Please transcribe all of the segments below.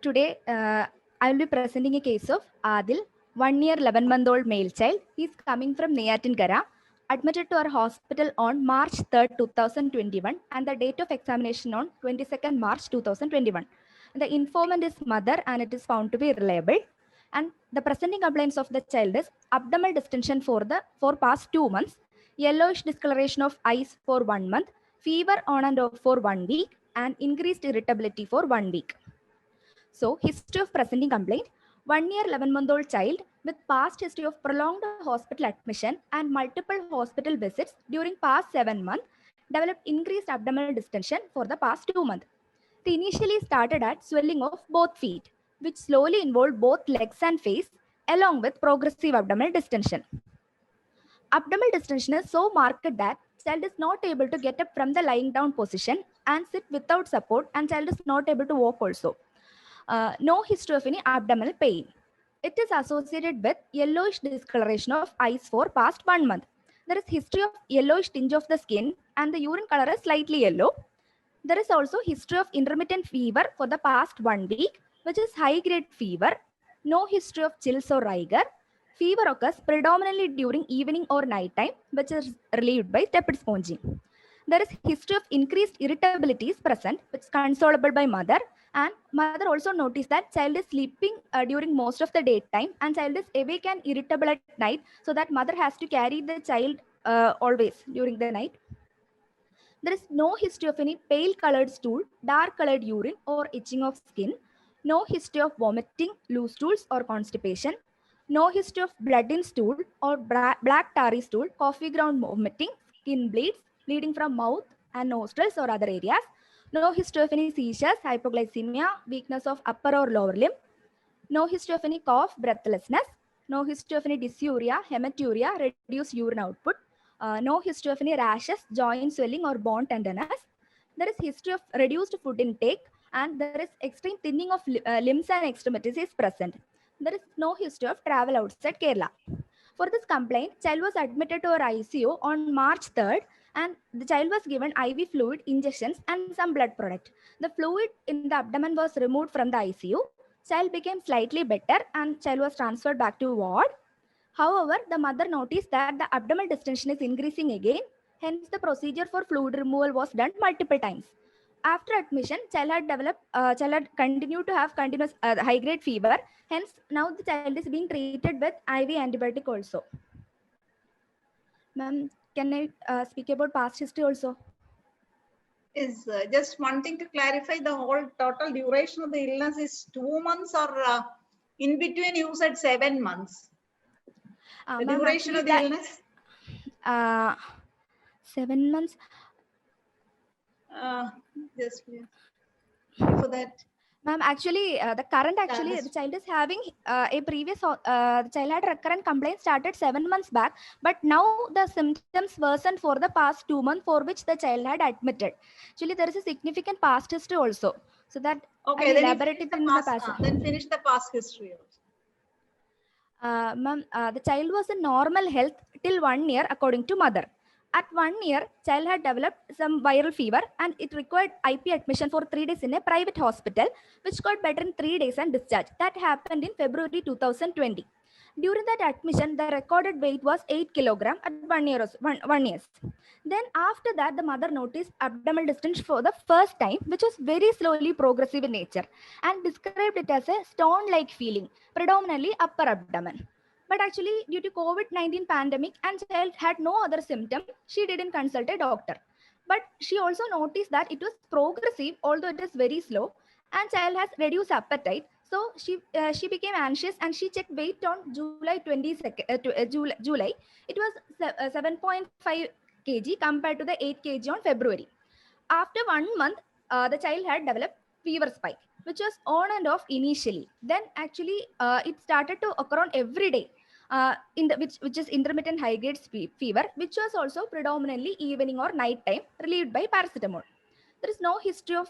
Today I will be presenting a case of Adil, 1 year 11-month-old male child. He is coming from Neyatankara, admitted to our hospital on March 3rd, 2021, and the date of examination on 22nd March 2021. The informant is mother, and it is found to be reliable. And the presenting complaints of the child is abdominal distension for past 2 months, yellowish discoloration of eyes for 1 month, fever on and off for 1 week, and increased irritability for 1 week. So, history of presenting complaint: 1 year 11-month-old child with past history of prolonged hospital admission and multiple hospital visits during past 7 months developed increased abdominal distension for the past 2 months. It initially started at swelling of both feet, which slowly involved both legs and face, along with progressive abdominal distension. Abdominal distension is so marked that child is not able to get up from the lying down position and sit without support, and child is not able to walk also. No history of any abdominal pain. It is associated with yellowish discoloration of eyes for past 1 month. There is history of yellowish tinge of the skin, and the urine color is slightly yellow. There is also history of intermittent fever for the past 1 week, which is high-grade fever. No history of chills or rigor. Fever occurs predominantly during evening or night time, which is relieved by tepid sponging. There is history of increased irritability is present, which is consolable by mother. And mother also noticed that child is sleeping during most of the daytime, and child is awake and irritable at night, so that mother has to carry the child always during the night. There is no history of any pale colored stool, dark colored urine, or itching of skin. No history of vomiting, loose stools, or constipation. No history of blood in stool or black tarry stool, coffee ground vomiting, skin bleeds, bleeding from mouth and nostrils or other areas. No history of any seizures, hypoglycemia, weakness of upper or lower limb. No history of any cough, breathlessness. No history of any dysuria, hematuria, reduced urine output. No history of any rashes, joint swelling, or bone tenderness. There is history of reduced food intake, and there is extreme thinning of limbs and extremities is present. There is no history of travel outside Kerala. For this complaint, child was admitted to our ICU on March 3rd, and the child was given IV fluid injections and some blood product. The fluid in the abdomen was removed from the ICU. Child became slightly better, and child was transferred back to ward. However, the mother noticed that the abdominal distension is increasing again. Hence, the procedure for fluid removal was done multiple times. After admission, child had continued to have continuous high-grade fever. Hence, now the child is being treated with IV antibiotic also. Ma'am, can I speak about past history also? Is just one thing to clarify, the whole total duration of the illness is 2 months, or in between you said 7 months? The duration of the illness? 7 months. Just before that. Ma'am, actually, the child is having a previous, the child had recurrent complaint started 7 months back, but now the symptoms worsened for the past 2 months, for which the child had admitted. Actually, there is a significant past history also. So that okay, then finish the past history also. Ma'am, the child was in normal health till 1 year according to mother. At 1 year, child had developed some viral fever, and it required IP admission for 3 days in a private hospital, which got better in 3 days and discharged. That happened in February 2020. During that admission, the recorded weight was 8 kilograms at 1 year. Then after that, the mother noticed abdominal distension for the first time, which was very slowly progressive in nature, and described it as a stone-like feeling, predominantly upper abdomen. But actually, due to COVID-19 pandemic and child had no other symptom, she didn't consult a doctor. But she also noticed that it was progressive, although it is very slow, and child has reduced appetite. So she became anxious, and she checked weight on July 22nd. July. It was 7.5 kg compared to the 8 kg on February. After 1 month, the child had developed fever spike, which was on and off initially. Then actually it started to occur on every day. Which is intermittent high-grade fever, which was also predominantly evening or night time, relieved by paracetamol. There is no history of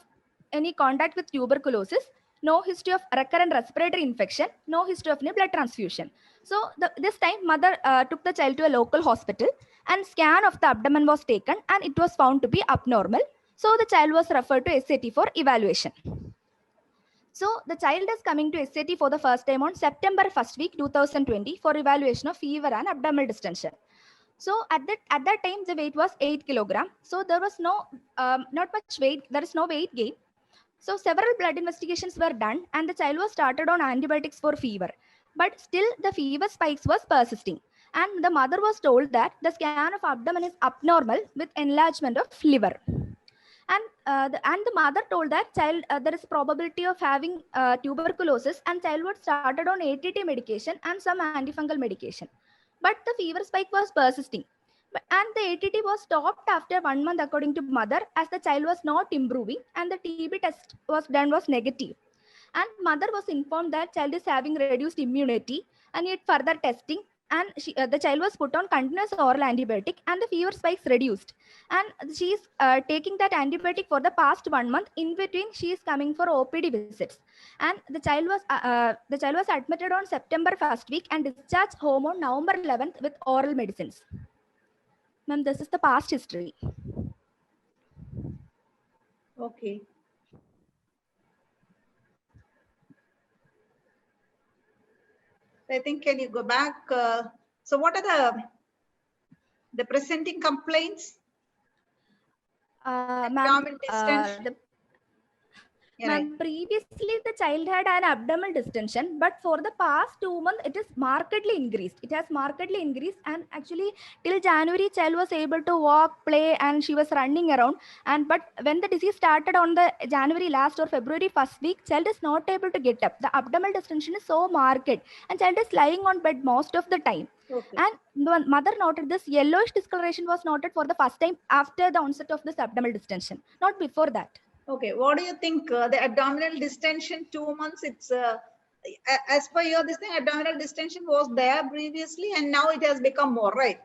any contact with tuberculosis, no history of recurrent respiratory infection, no history of any blood transfusion. So this time, mother took the child to a local hospital, and scan of the abdomen was taken, and it was found to be abnormal. So the child was referred to SAT for evaluation. So the child is coming to SAT for the first time on September 1st week 2020 for evaluation of fever and abdominal distension. So at that time the weight was 8 kilogram. So there was not much weight. There is no weight gain. So several blood investigations were done and the child was started on antibiotics for fever. But still the fever spikes was persisting. And the mother was told that the scan of abdomen is abnormal with enlargement of liver. And the mother told that child there is probability of having tuberculosis, and child was started on ATT medication and some antifungal medication. But the fever spike was persisting. And the ATT was stopped after 1 month according to mother, as the child was not improving and the TB test was done was negative. And mother was informed that child is having reduced immunity and need further testing, and the child was put on continuous oral antibiotic and the fever spikes reduced, and she is taking that antibiotic for the past 1 month. In between she is coming for OPD visits, and the child was admitted on September 1st week and discharged home on November 11th with oral medicines. Ma'am, this is the past history. Okay. I think, can you go back? So what are the presenting complaints? Ma'am, previously the child had an abdominal distension, but for the past 2 months it is markedly increased. It has markedly increased, and actually till January child was able to walk, play, and she was running around. But when the disease started on the January last or February first week, child is not able to get up. The abdominal distension is so marked, and child is lying on bed most of the time. Okay. And the mother noted this yellowish discoloration was noted for the first time after the onset of this abdominal distension, not before that. Okay, what do you think? The abdominal distension 2 months, it's as per your this thing, abdominal distension was there previously and now it has become more, right?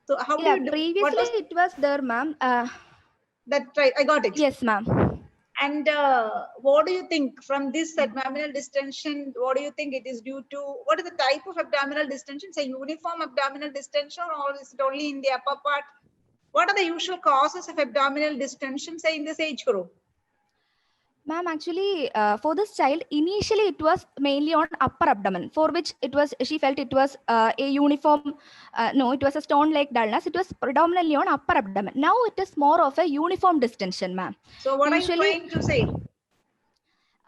So how do you do? Previously it was there, ma'am. That's right, I got it. Yes, ma'am. And what do you think from this abdominal distension? What do you think it is due to? What is the type of abdominal distension? Say uniform abdominal distension, or is it only in the upper part? What are the usual causes of abdominal distension, say in this age group? Ma'am, actually, for this child, initially it was mainly on upper abdomen, for which she felt it was a uniform, it was a stone-like dullness. It was predominantly on upper abdomen. Now it is more of a uniform distension, ma'am. So what are you trying to say?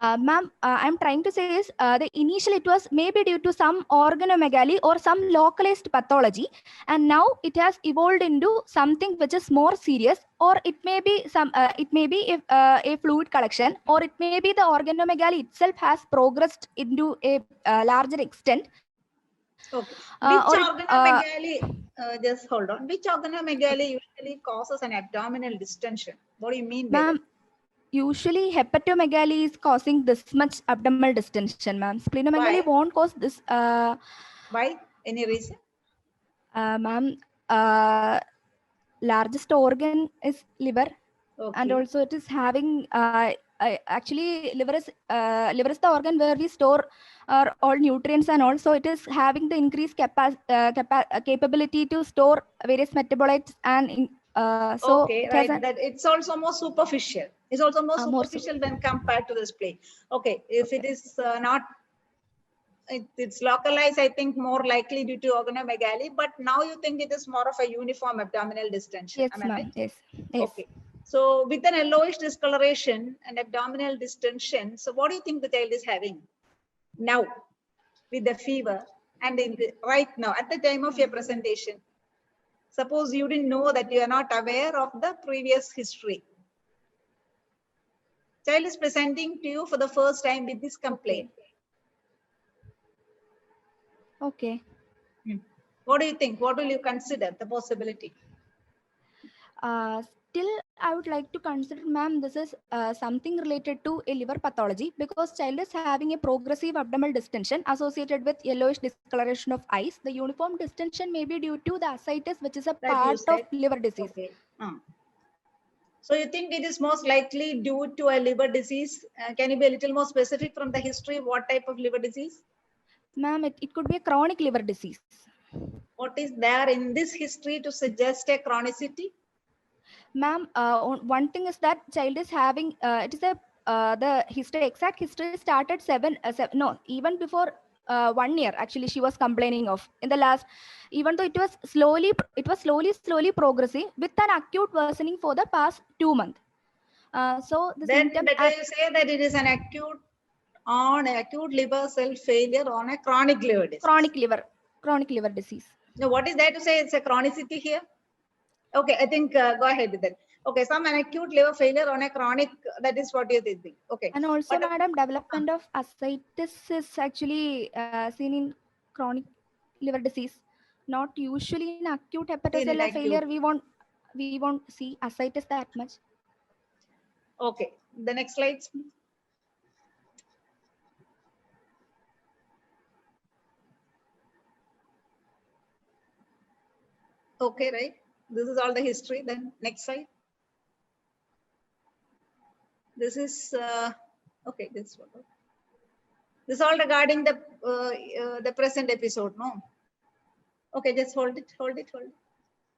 Ma'am, I'm trying to say is the initially it was maybe due to some organomegaly or some localized pathology, and now it has evolved into something which is more serious, or it may be a fluid collection, or it may be the organomegaly itself has progressed into a larger extent. Okay. Which organomegaly? Just hold on. Which organomegaly usually causes an abdominal distension? What do you mean by that? Usually hepatomegaly is causing this much abdominal distension, ma'am. Splenomegaly won't cause this. Why? Any reason? Ma'am, largest organ is liver, and also it is having actually liver is the organ where we store all nutrients, and also it is having the increased capability to store various metabolites and so okay, right. That it's also more superficial. It's also more superficial when compared to the spleen. Okay, if it is not, it's localized, I think more likely due to organomegaly. But now you think it is more of a uniform abdominal distension. Yes, ma'am. Yes. Okay. So with an yellowish discoloration and abdominal distension, so what do you think the child is having now with the fever and right now at the time of your presentation? Suppose you didn't know, that you are not aware of the previous history. Child is presenting to you for the first time with this complaint. Okay. What do you think? What will you consider the possibility? Still, I would like to consider, ma'am, this is something related to a liver pathology, because child is having a progressive abdominal distension associated with yellowish discoloration of eyes. The uniform distension may be due to the ascites, which is a part of liver disease. Okay. So you think it is most likely due to a liver disease? Can you be a little more specific from the history? What type of liver disease? Ma'am, it could be a chronic liver disease. What is there in this history to suggest a chronicity? Ma'am, one thing is that child is having, it is the history, exact history started even before 1 year. Actually, she was complaining of in the last, even though it was slowly progressing with an acute worsening for the past 2 months. So the Then symptom better you say that it is an acute liver cell failure on a chronic liver disease. Chronic liver disease. Now, what is there to say? It's a chronicity here. Okay, I think go ahead with that. Okay, an acute liver failure on a chronic. That is what you think. Okay. And also, madam, development of ascites is actually seen in chronic liver disease, not usually in acute hepatocellular failure. We won't see ascites that much. Okay, the next slides. Okay, right. This is all the history. Then next slide. This is okay. This one. This is all regarding the present episode, no? Okay, just hold it.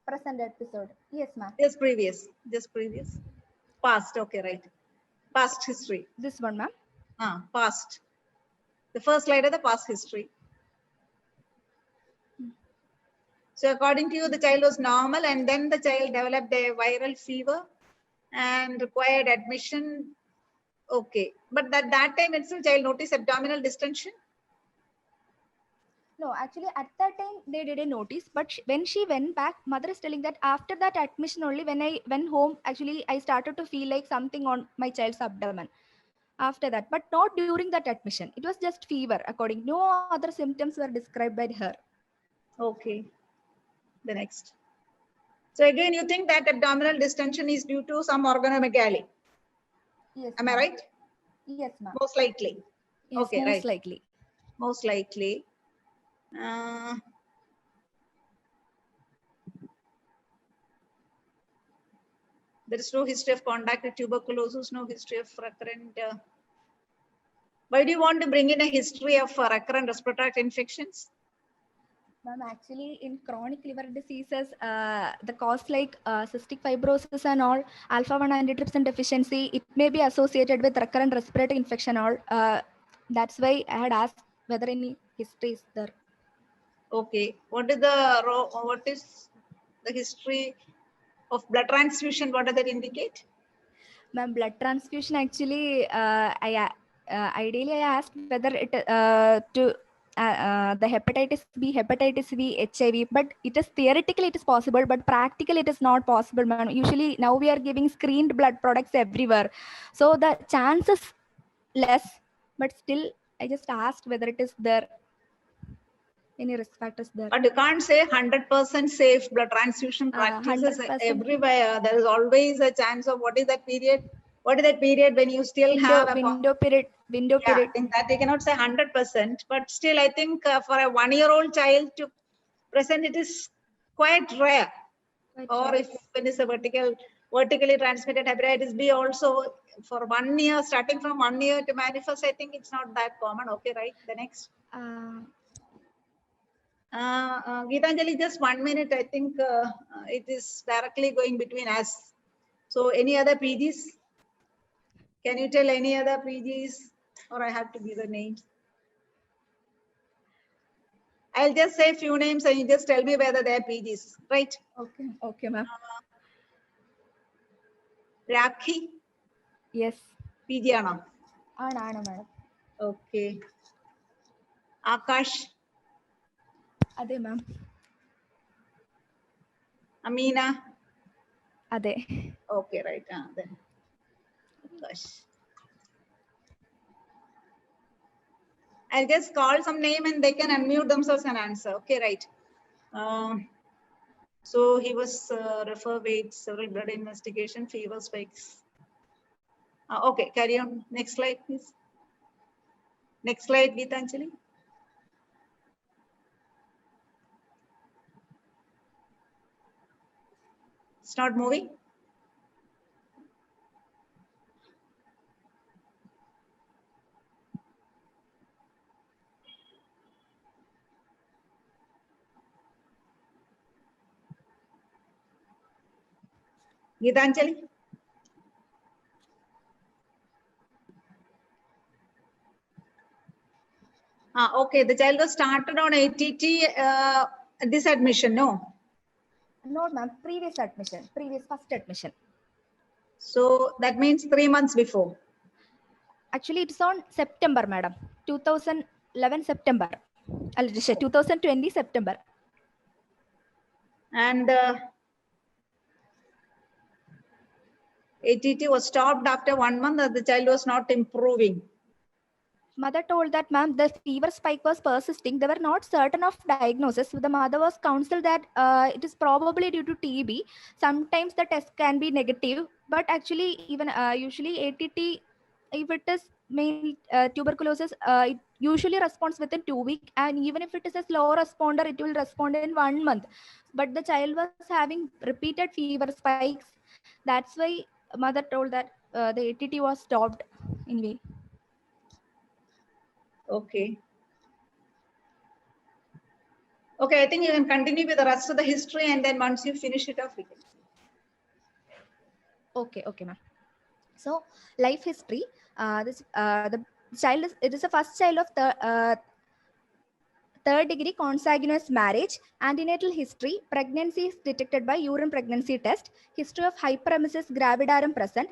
Present episode. Yes, ma'am. Just previous. Past. Okay, right. Past history. This one, ma'am. Past. The first slide of the past history. So according to you, the child was normal, and then the child developed a viral fever and required admission. Okay, but at that time itself, child noticed abdominal distension. No, actually at that time they didn't notice, but when she went back, mother is telling that after that admission only, when I went home, actually I started to feel like something on my child's abdomen after that, but not during that admission. It was just fever. According, no other symptoms were described by her. Okay, the next. So again, you think that abdominal distension is due to some organomegaly? Yes. Am I right? Yes, ma'am. Most likely. Yes, okay, most right. likely. Most likely. There is no history of contact with tuberculosis, no history of recurrent. Why do you want to bring in a history of recurrent respiratory tract infections? Ma'am, actually in chronic liver diseases, the cause like cystic fibrosis and all, alpha-1 antitrypsin deficiency, it may be associated with recurrent respiratory infection or that's why I had asked whether any history is there. Okay, what is the history of blood transfusion? What does that indicate? Ma'am, blood transfusion actually, ideally I asked whether it the hepatitis B, HIV, but it is theoretically it is possible, but practically it is not possible, ma'am. Usually now we are giving screened blood products everywhere, so the chance is less, but still I just asked whether it is there, any risk factors there. But you can't say 100% safe blood transfusion practices 100%. everywhere. There is always a chance of what is that period? What is that period when you still have a window period? I think that they cannot say 100%, but still I think for a 1-year-old child to present it is quite rare. Or if when it's a vertically transmitted hepatitis B also for 1 year, starting from 1 year to manifest, I think it's not that common. Okay, right? The next. Geetanjali, just 1 minute. I think it is directly going between us. So any other PGs? Can you tell any other PGs, or I have to give the names? I'll just say a few names and you just tell me whether they're PGs, right? Okay, ma'am. Rakhi? Yes. PG Anna? Madam. Okay. Akash? Ade, ma'am. Amina? Ade. Okay, right. Then. Akash. I'll just call some name and they can unmute themselves and answer. Okay, right. So he was referred with several blood investigation, fever spikes. Okay, carry on. Next slide, please. Next slide, Geetanjali. It's not moving. Geetanjali? Okay, the child was started on ATT this admission, no? No, ma'am, previous first admission. So that means 3 months before. Actually, it's on September, madam. 2011 September. 2020 September. And ATT was stopped after 1 month and the child was not improving. Mother told that, ma'am, the fever spike was persisting. They were not certain of diagnosis. The mother was counseled that it is probably due to TB. Sometimes the test can be negative, but actually, even usually ATT, if it is main tuberculosis, it usually responds within 2 weeks, and even if it is a slow responder, it will respond in 1 month. But the child was having repeated fever spikes. That's why mother told that the ATT was stopped anyway. Okay. Okay, I think you can continue with the rest of the history, and then once you finish it off, we can. Okay, ma'am. So, life history. The child is the first child of the third degree consanguineous marriage. Antenatal history: pregnancy is detected by urine pregnancy test. History of hyperemesis gravidarum present.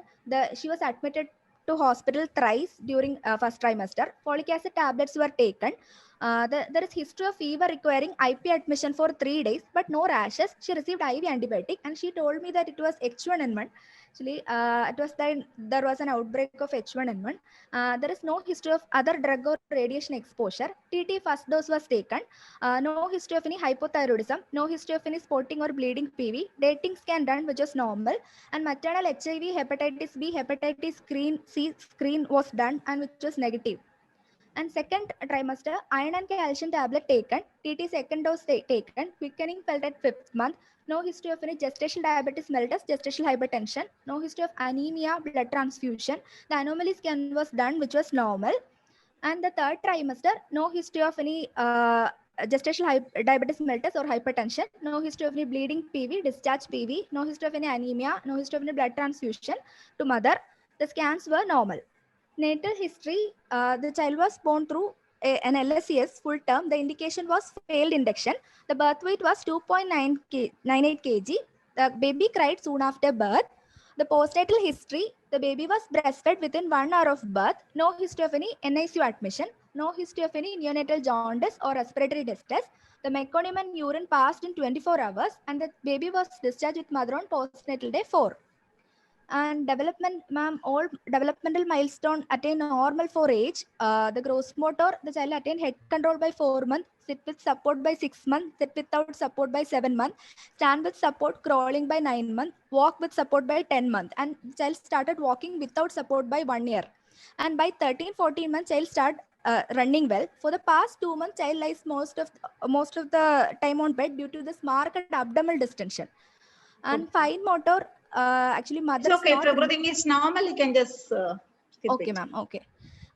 She was admitted to hospital thrice during first trimester. Folic acid tablets were taken. There is history of fever requiring IP admission for 3 days, but no rashes. She received IV antibiotic, and she told me that it was H1N1. Actually, there was an outbreak of H1N1. There is no history of other drug or radiation exposure. TT first dose was taken. No history of any hypothyroidism. No history of any spotting or bleeding PV. Dating scan done, which was normal. And maternal HIV, hepatitis B, hepatitis C screen was done, and which was negative. And second trimester, iron and calcium tablet taken. TT second dose taken. Quickening felt at 5th month. No history of any gestational diabetes mellitus, gestational hypertension. No history of anemia, blood transfusion. The anomaly scan was done, which was normal. And the third trimester, no history of any gestational diabetes mellitus or hypertension. No history of any bleeding PV, discharge PV. No history of any anemia. No history of any blood transfusion to mother. The scans were normal. Natal history, the child was born through an LSCS full term. The indication was failed induction. The birth weight was 2.98 kg. The baby cried soon after birth. The postnatal history, the baby was breastfed within 1 hour of birth. No history of any NICU admission. No history of any neonatal jaundice or respiratory distress. The meconium and urine passed in 24 hours, and the baby was discharged with mother on postnatal day 4. And development, ma'am, all developmental milestone attain normal for age. The gross motor, the child attained head control by 4 months, sit with support by 6 months, sit without support by 7 months, stand with support, crawling by 9 months, walk with support by 10 months. And the child started walking without support by 1 year. And by 13-14 months, child start running well. For the past 2 months, child lies most of the time on bed due to this marked abdominal distension. And fine motor, actually mother it's okay, if everything is normal, you can just skip okay, ma'am.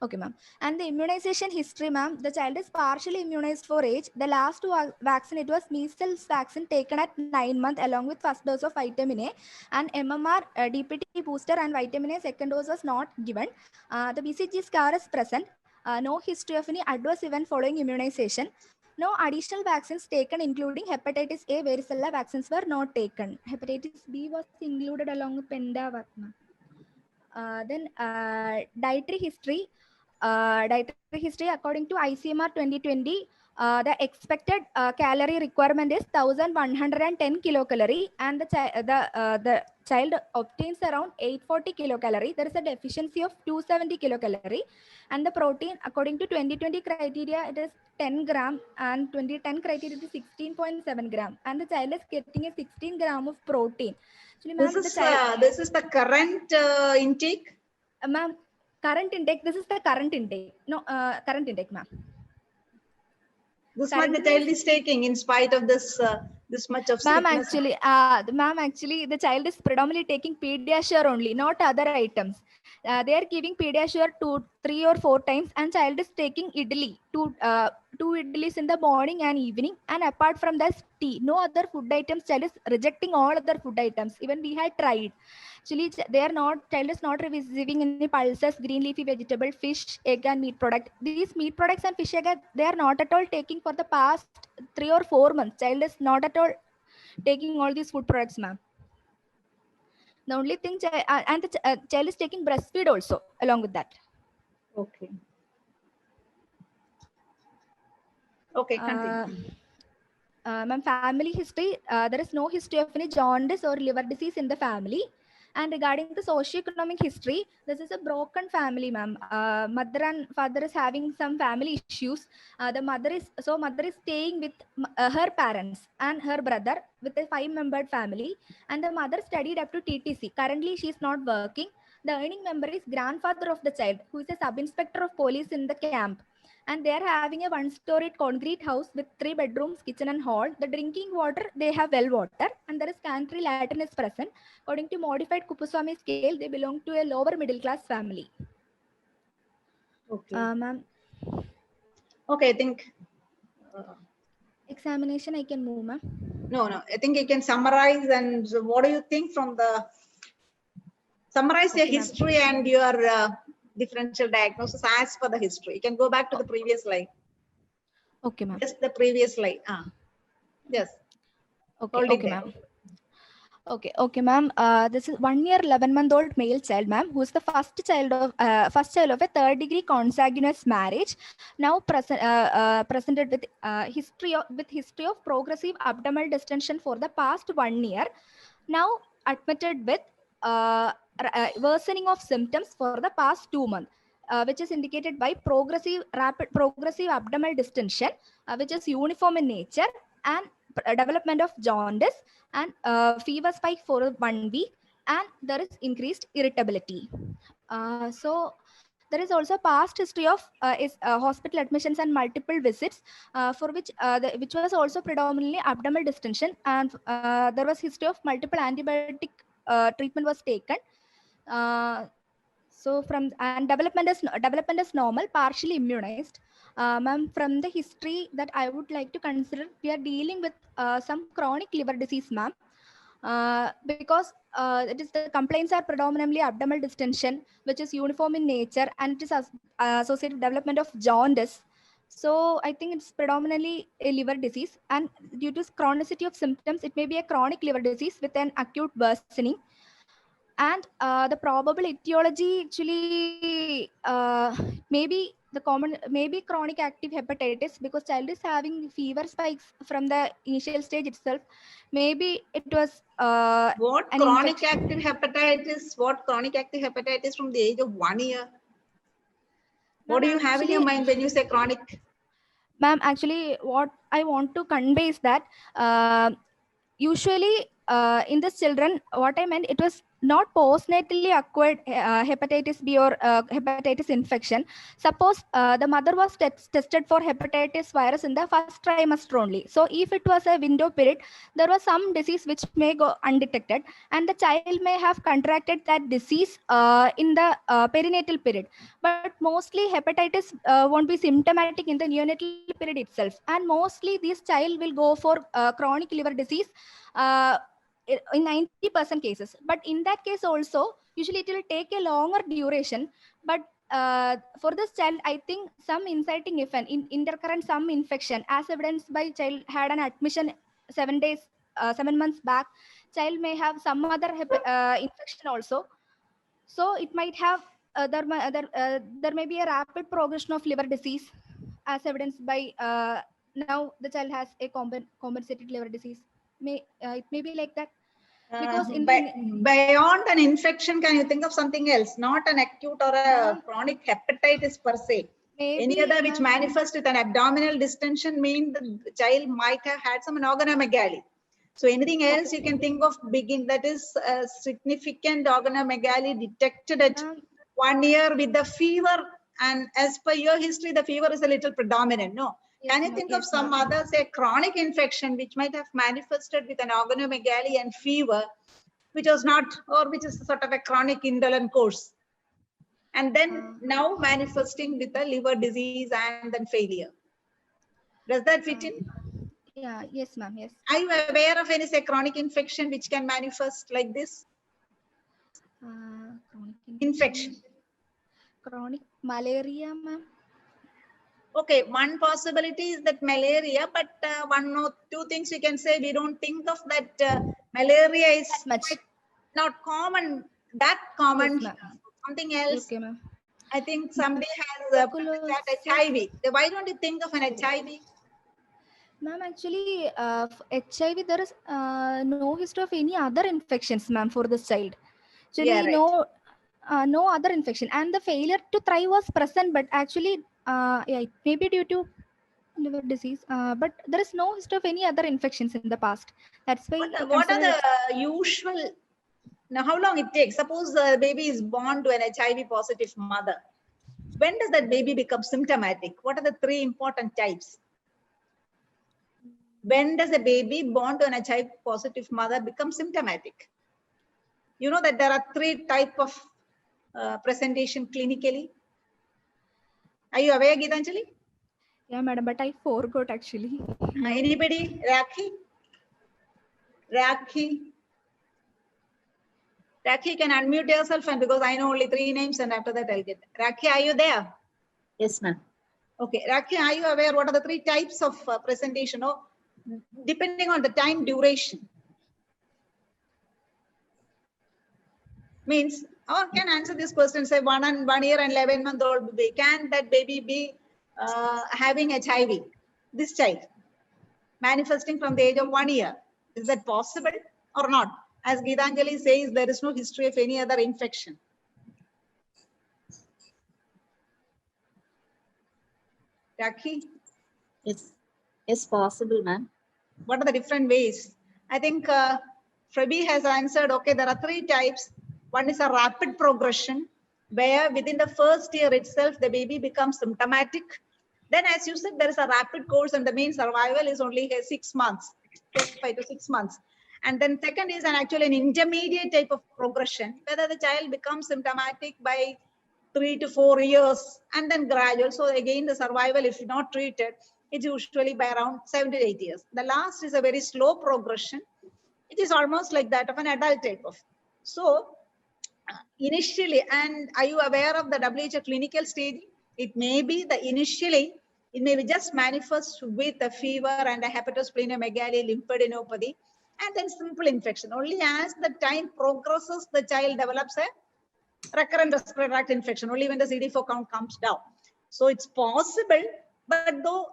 Okay, ma'am. And the immunization history, ma'am, the child is partially immunized for age. The last vaccine, it was measles vaccine taken at 9 months along with first dose of vitamin A, and MMR, DPT booster and vitamin A second dose was not given. The BCG scar is present. No history of any adverse event following immunization. No additional vaccines taken, including hepatitis A, varicella vaccines were not taken. Hepatitis B was included along with Pentavalent. Then dietary history. According to ICMR 2020, the expected calorie requirement is 1110 kilocalorie, and the child obtains around 840 kilocalorie. There is a deficiency of 270 kilocalorie, and the protein, according to 2020 criteria, it is 10 gram, and 2010 criteria it is 16.7 gram, and the child is getting a 16 gram of protein. Actually, this is the current intake, ma'am. Current intake. This is the current intake. No, current intake, ma'am. This much the child is taking in spite of this much of ma'am. Actually, the child is predominantly taking Pediasure only, not other items. They are giving Pediasure 2, 3 or 4 times, and child is taking idli, two idlis in the morning and evening, and apart from that, tea. No other food items. Child is rejecting all other food items. Even we had tried. Actually, child is not receiving any pulses, green leafy vegetable, fish, egg, and meat product. These meat products and fish, egg, they are not at all taking for the past 3 or 4 months. Child is not at all taking all these food products, ma'am. The only thing, and the child is taking breastfeed also along with that. Okay. Okay, continue. Ma'am, family history, there is no history of any jaundice or liver disease in the family. And regarding the socioeconomic history, this is a broken family, ma'am. Mother and father is having some family issues. The mother is staying with her parents and her brother with a 5-membered family. And the mother studied up to TTC. Currently, she is not working. The earning member is grandfather of the child, who is a sub-inspector of police in the camp. And they are having a 1-storied concrete house with 3 bedrooms, kitchen and hall. The drinking water, they have well water, and there is pantry latrine is present. According to modified Kupuswamy scale, they belong to a lower middle class family. Okay. Ma'am. Okay, I think. Examination, I can move, ma'am. No, I think you can summarize. And what do you think from the summarize your history and your differential diagnosis as per the history? You can go back to the previous slide. Okay, ma'am. Just the previous slide. Yes. Okay, ma'am. Okay, ma'am. This is 1 year, 11-month-old male child, ma'am, who is the first child of a 3rd-degree consanguineous marriage. Now presented with history of progressive abdominal distension for the past 1 year. Now admitted with worsening of symptoms for the past 2 months. Which is indicated by rapid progressive abdominal distension, which is uniform in nature, and development of jaundice, and fever spike for 1 week, and there is increased irritability. So there is also past history of hospital admissions and multiple visits, for which was also predominantly abdominal distension, and there was history of multiple antibiotic treatment was taken. So development is normal, partially immunized. Ma'am, from the history that I would like to consider, we are dealing with some chronic liver disease, ma'am. Because the complaints are predominantly abdominal distension, which is uniform in nature, and it is associated with development of jaundice. So I think it's predominantly a liver disease, and due to chronicity of symptoms, it may be a chronic liver disease with an acute worsening. And the probable etiology actually maybe chronic active hepatitis, because child is having fever spikes from the initial stage itself. Maybe it was what chronic active hepatitis? What chronic active hepatitis from the age of 1 year? What do you have in your mind when you say chronic? Ma'am, actually, what I want to convey is that usually in this children, what I meant, it was not postnatally acquired hepatitis B or hepatitis infection. Suppose the mother was tested for hepatitis virus in the first trimester only. So if it was a window period, there was some disease which may go undetected, and the child may have contracted that disease in the perinatal period. But mostly hepatitis won't be symptomatic in the neonatal period itself. And mostly this child will go for chronic liver disease in 90% cases. But in that case also, usually it will take a longer duration. But for this child, I think some inciting event, intercurrent some infection, as evidenced by child had an admission 7 months back. Child may have some other infection also. So it might have there may be a rapid progression of liver disease, as evidenced by now the child has a compensated liver disease. It may be like that. Because beyond an infection, can you think of something else? Not an acute or a chronic hepatitis per se. Any other which manifests with an abdominal distension mean the child might have had some organomegaly. So anything else you can think of that is a significant organomegaly detected at 1 year with the fever, and as per your history, the fever is a little predominant, no? Can you think of some other, say, chronic infection which might have manifested with an organomegaly and fever, which was not, or which is sort of a chronic indolent course, and then now manifesting with a liver disease and then failure? Does that fit in? Yeah, yes, ma'am, yes. Are you aware of any, say, chronic infection which can manifest like this? Chronic infection. Chronic malaria, ma'am. Okay, one possibility is that malaria, but one or two things we can say, we don't think of that malaria is Much. not common, that common. Yes, Something else. Okay, ma'am. I think somebody has HIV. Why don't you think of an HIV? Ma'am, actually, HIV, there is no history of any other infections, ma'am, for this child. Actually, Yeah, right. no other infection. And the failure to thrive was present, but actually, yeah, it may be due to liver disease. But there is no history of any other infections in the past. That's why What are the usual, now how long it takes? Suppose the baby is born to an HIV positive mother. When does that baby become symptomatic? What are the three important types? When does a baby born to an HIV positive mother become symptomatic? You know that there are three types of presentation clinically. Are you aware, Geetanjali? Yeah, madam, but I forgot actually. Anybody? Rakhi? Rakhi? Rakhi, can unmute yourself, and because I know only three names, and after that I'll get. Rakhi, are you there? Yes, ma'am. Okay, Rakhi, are you aware what are the three types of presentation? Oh, depending on the time duration. Means, or can answer this question, say 1 year and 11-month-old baby. Can that baby be having HIV? This child manifesting from the age of 1 year. Is that possible or not? As Geetanjali says, there is no history of any other infection. Rakhi? Yes, possible, ma'am. What are the different ways? I think Frebi has answered, okay, there are three types. One is a rapid progression, where within the first year itself, the baby becomes symptomatic. Then, as you said, there is a rapid course, and the mean survival is only 6 months, 5 to 6 months. And then second is actually an intermediate type of progression, whether the child becomes symptomatic by 3 to 4 years, and then gradual. So again, the survival, if not treated, it's usually by around 7 to 8 years. The last is a very slow progression. It is almost like that of an adult type of. So initially, and are you aware of the WHO clinical stage? It may be it may be just manifest with a fever and a hepatosplenomegaly, lymphadenopathy, and then simple infection. Only as the time progresses, the child develops a recurrent respiratory tract infection, only when the CD4 count comes down. So it's possible, but though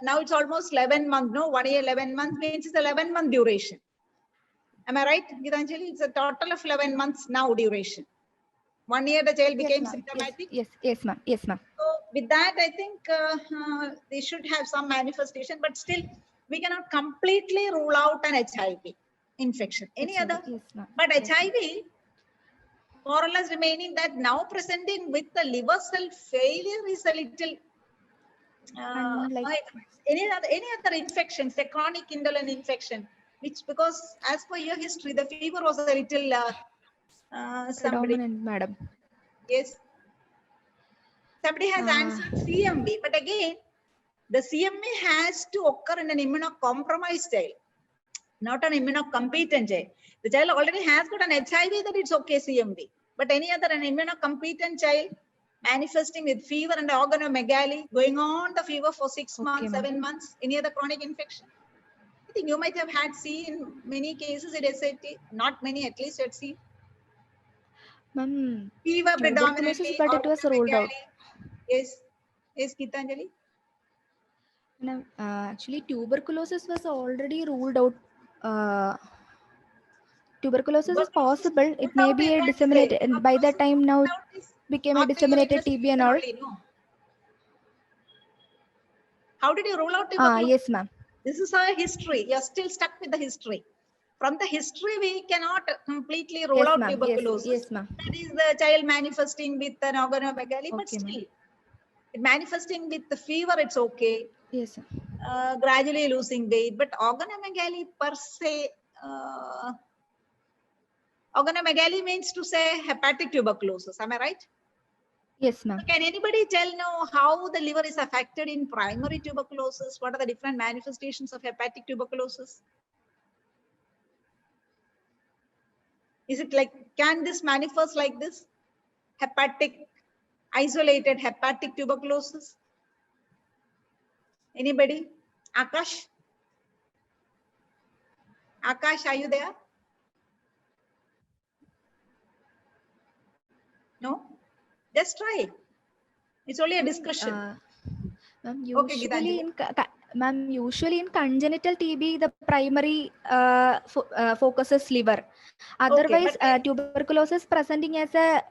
now it's almost 11 months, no, 1 year, 11 months means it's 11-month duration. Am I right, Geetanjali? It's a total of 11 months now duration. 1 year the child became symptomatic. Yes, ma'am. Yes, ma'am. So with that, I think they should have some manifestation, but still we cannot completely rule out an HIV infection. Any other? Yes, ma'am. But HIV, more or less remaining that now presenting with the liver cell failure is a little any other infections, a chronic indolent infection, which because as per your history, the fever was a little predominant, madam. Yes. Somebody has answered CMV, but again, the CMV has to occur in an immunocompromised child, not an immunocompetent child. The child already has got an HIV, that it's okay CMV. But any other an immunocompetent child manifesting with fever and organomegaly, going on the fever for 6 months, 7 months, any other chronic infection? I think you might have had seen in many cases at SAT, not many, at least at C. Ma'am, Fever predominantly, but it was ruled out. Yes, Geetanjali? No, actually, tuberculosis was already ruled out. Tuberculosis is possible. It may be a disseminated, and by that time now it became a disseminated TB and all. How did you rule out tuberculosis? Yes, ma'am. This is our history. You're still stuck with the history. From the history, we cannot completely rule out tuberculosis. Yes, ma'am. That is the child manifesting with an organomegaly, but still, manifesting with the fever, it's okay. Yes, sir. Gradually losing weight, but organomegaly per se, organomegaly means to say hepatic tuberculosis. Am I right? Yes, ma'am. Can anybody tell now how the liver is affected in primary tuberculosis? What are the different manifestations of hepatic tuberculosis? Is it like, can this manifest like this? Isolated hepatic tuberculosis? Anybody? Akash? Akash, are you there? No? Just try. It's only a discussion. Ma'am, Okay, usually in congenital TB, the primary focuses liver. Otherwise, tuberculosis presenting as a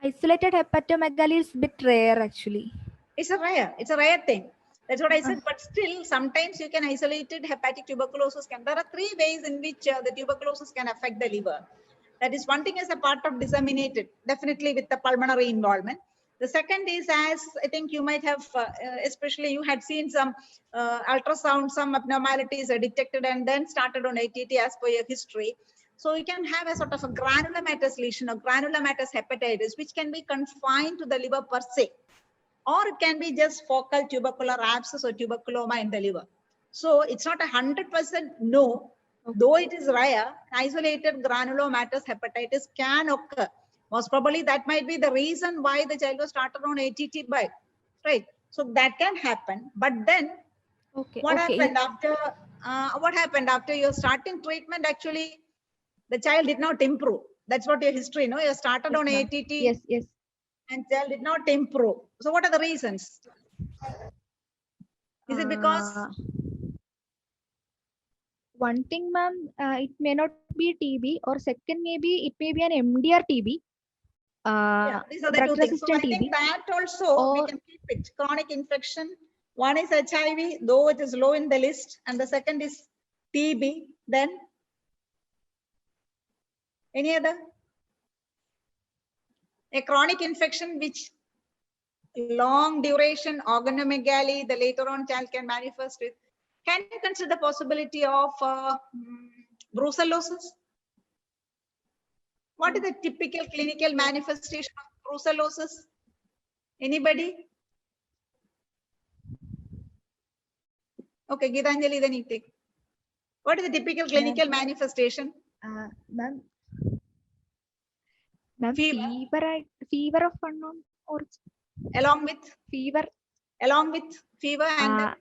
isolated hepatomegaly is a bit rare actually. It's a rare thing. That's what I said. But still, sometimes you can isolated hepatic tuberculosis. There are 3 ways in which the tuberculosis can affect the liver. That is one thing as a part of disseminated, definitely with the pulmonary involvement. The second is, as I think you might have, especially you had seen some ultrasound, some abnormalities are detected and then started on ATT as per your history. So you can have a sort of a granulomatous lesion or granulomatous hepatitis, which can be confined to the liver per se, or it can be just focal tubercular abscess or tuberculoma in the liver. So it's not 100% no, though it is rare, isolated granulomatous hepatitis can occur. Most probably that might be the reason why the child was started on ATT bite, right? So that can happen. But then what happened after? What happened after your starting treatment? Actually, the child did not improve. That's what your history, no? You started on ATT. Yes. And child did not improve. So what are the reasons? Is it because? One thing, ma'am, it may not be TB, or second, maybe it may be an MDR TB. Yeah, these are the 2 things. So I think that also we can keep it. Chronic infection. One is HIV, though it is low in the list, and the second is TB. Then any other? A chronic infection which long duration organomegaly, the later on child can manifest with. Can you consider the possibility of brucellosis? What is the typical clinical manifestation of brucellosis? Anybody? Okay, Gitanjali, then you take. What is the typical clinical manifestation? Ma'am, fever of unknown origin. Along with fever and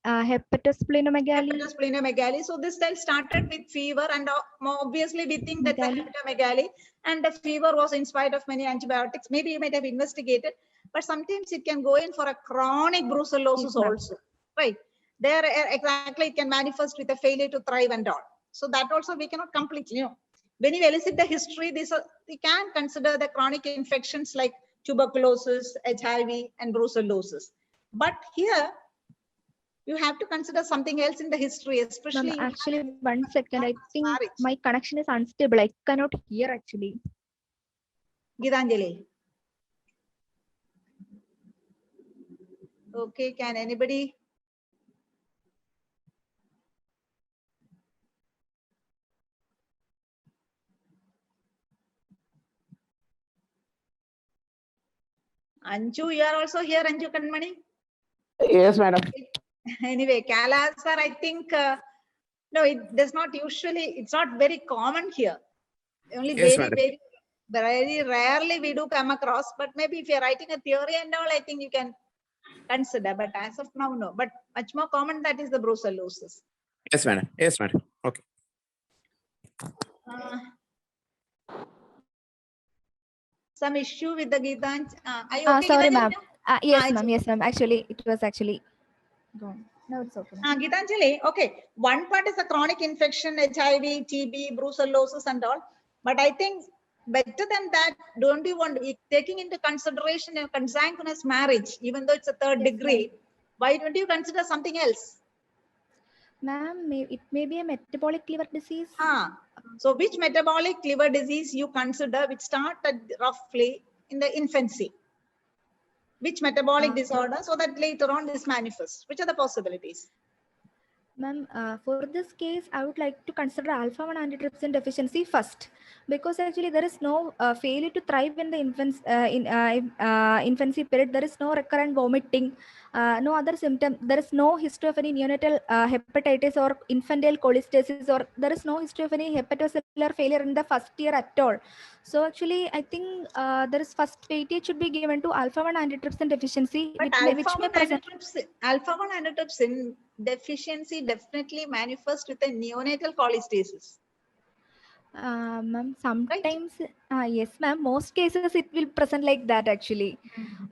hepatosplenomegaly. Hepatosplenomegaly. So this child started with fever, and obviously we think that the hepatomegaly, and the fever was in spite of many antibiotics. Maybe you might have investigated, but sometimes it can go in for a chronic brucellosis also, right? There exactly it can manifest with a failure to thrive and all. So that also we cannot completely, you know. When you elicit the history, we can consider the chronic infections like tuberculosis, HIV, and brucellosis. But here, you have to consider something else in the history, especially. Actually, 1 second. I think my connection is unstable. I cannot hear actually. Gitanjali. Okay, can anybody? Anju, you are also here, Anju Kanmani? Yes, madam. Anyway, Kala sir, I think, no, it does not usually, it's not very common here. Only Yes, very rarely we do come across, but maybe if you're writing a theory and all, I think you can consider, but as of now, no. But much more common, that is the brucellosis. Yes, madam. Yes, madam. Okay. Some issue with the Gitanjali. Are you okay, sorry, ma'am. Yes, ma'am. Yes, ma'am. Actually, it was actually gone. No, it's okay. Gitanjali, okay. One part is a chronic infection, HIV, TB, brucellosis and all. But I think better than that, don't you want, taking into consideration a consanguineous marriage, even though it's a third degree, why don't you consider something else? Ma'am, it may be a metabolic liver disease. So which metabolic liver disease you consider, which started roughly in the infancy? Which metabolic disorder, so that later on this manifests? Which are the possibilities? Ma'am, for this case, I would like to consider alpha-1 antitrypsin deficiency first, because actually there is no failure to thrive in the infancy period. There is no recurrent vomiting, no other symptom. There is no history of any neonatal hepatitis or infantile cholestasis, or there is no history of any hepatocellular failure in the first year at all. So actually, I think there is first weightage should be given to alpha-1 antitrypsin deficiency, But which may present. alpha-1 antitrypsin deficiency definitely manifests with a neonatal cholestasis. Ma'am, sometimes, yes, ma'am, most cases it will present like that actually.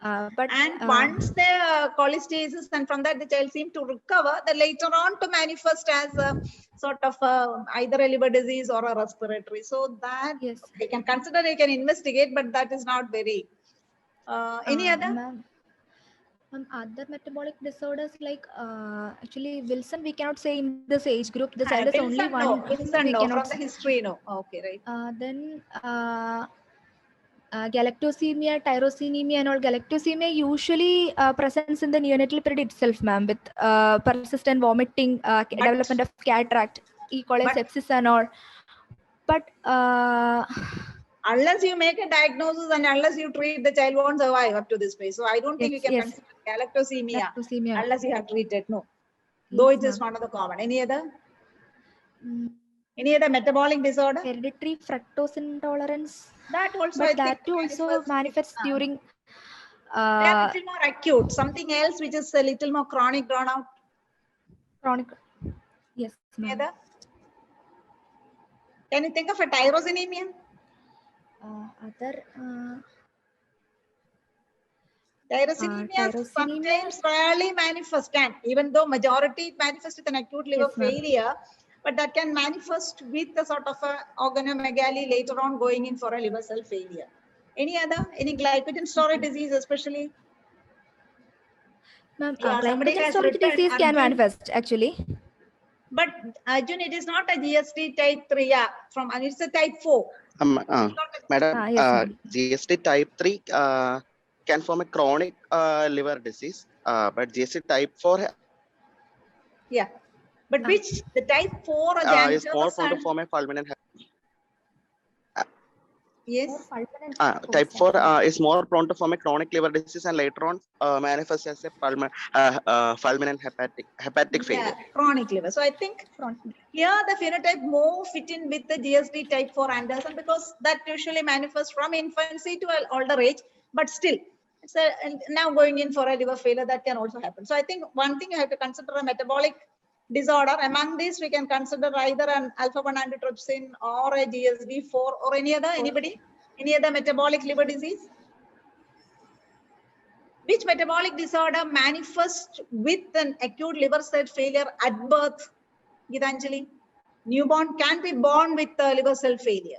But Once the cholestasis, and from that the child seems to recover, then later on to manifest as a sort of either a liver disease or a respiratory. So that yes, they can consider, they can investigate, but that is not very. Any other? ma'am, other metabolic disorders like actually Wilson, we cannot say in this age group. The child is only Wilson, one. no. Wilson, We no. cannot From the history, no. Okay, right. Then galactosemia, tyrosinemia, and all. Galactosemia usually presents in the neonatal period itself, ma'am, with persistent vomiting, development of cataract, E. coli, sepsis, and all. But unless you make a diagnosis and unless you treat, the child won't survive up to this phase. So I don't think you can consider galactosemia unless you have treated. No, though it is one of the common. Any other? Any other metabolic disorder? Hereditary fructose intolerance. That also, but that too also manifests during. They are a little more acute. Something else which is a little more chronic, drawn out. Chronic. Yes. Any other? Can you think of a tyrosinemia? Tyrosinemia sometimes rarely manifest, and even though majority manifests with an acute liver failure, but that can manifest with a sort of a organomegaly later on going in for a liver cell failure. Any other? Any glycogen storage disease especially? Glycogen storage disease can manifest actually. But Arjun, it is not a GST type 3, from it's a type 4. Madam, yes, GST type 3 can form a chronic liver disease, but GST type 4. Yeah, but which the type 4 is more prone to form a fulminant. Yes. Type 4 is more prone to form a chronic liver disease and later on manifest as a fulminant hepatic failure. Yeah, chronic liver. So I think here the phenotype more fit in with the GSD type 4 Anderson, because that usually manifests from infancy to an older age, but still it's now going in for a liver failure that can also happen. So I think one thing you have to consider a metabolic disorder. Among these, we can consider either an alpha-1 antitrypsin or a GSD4 or any other. Anybody? Any other metabolic liver disease? Which metabolic disorder manifests with an acute liver cell failure at birth? Gitanjali, newborn can be born with liver cell failure.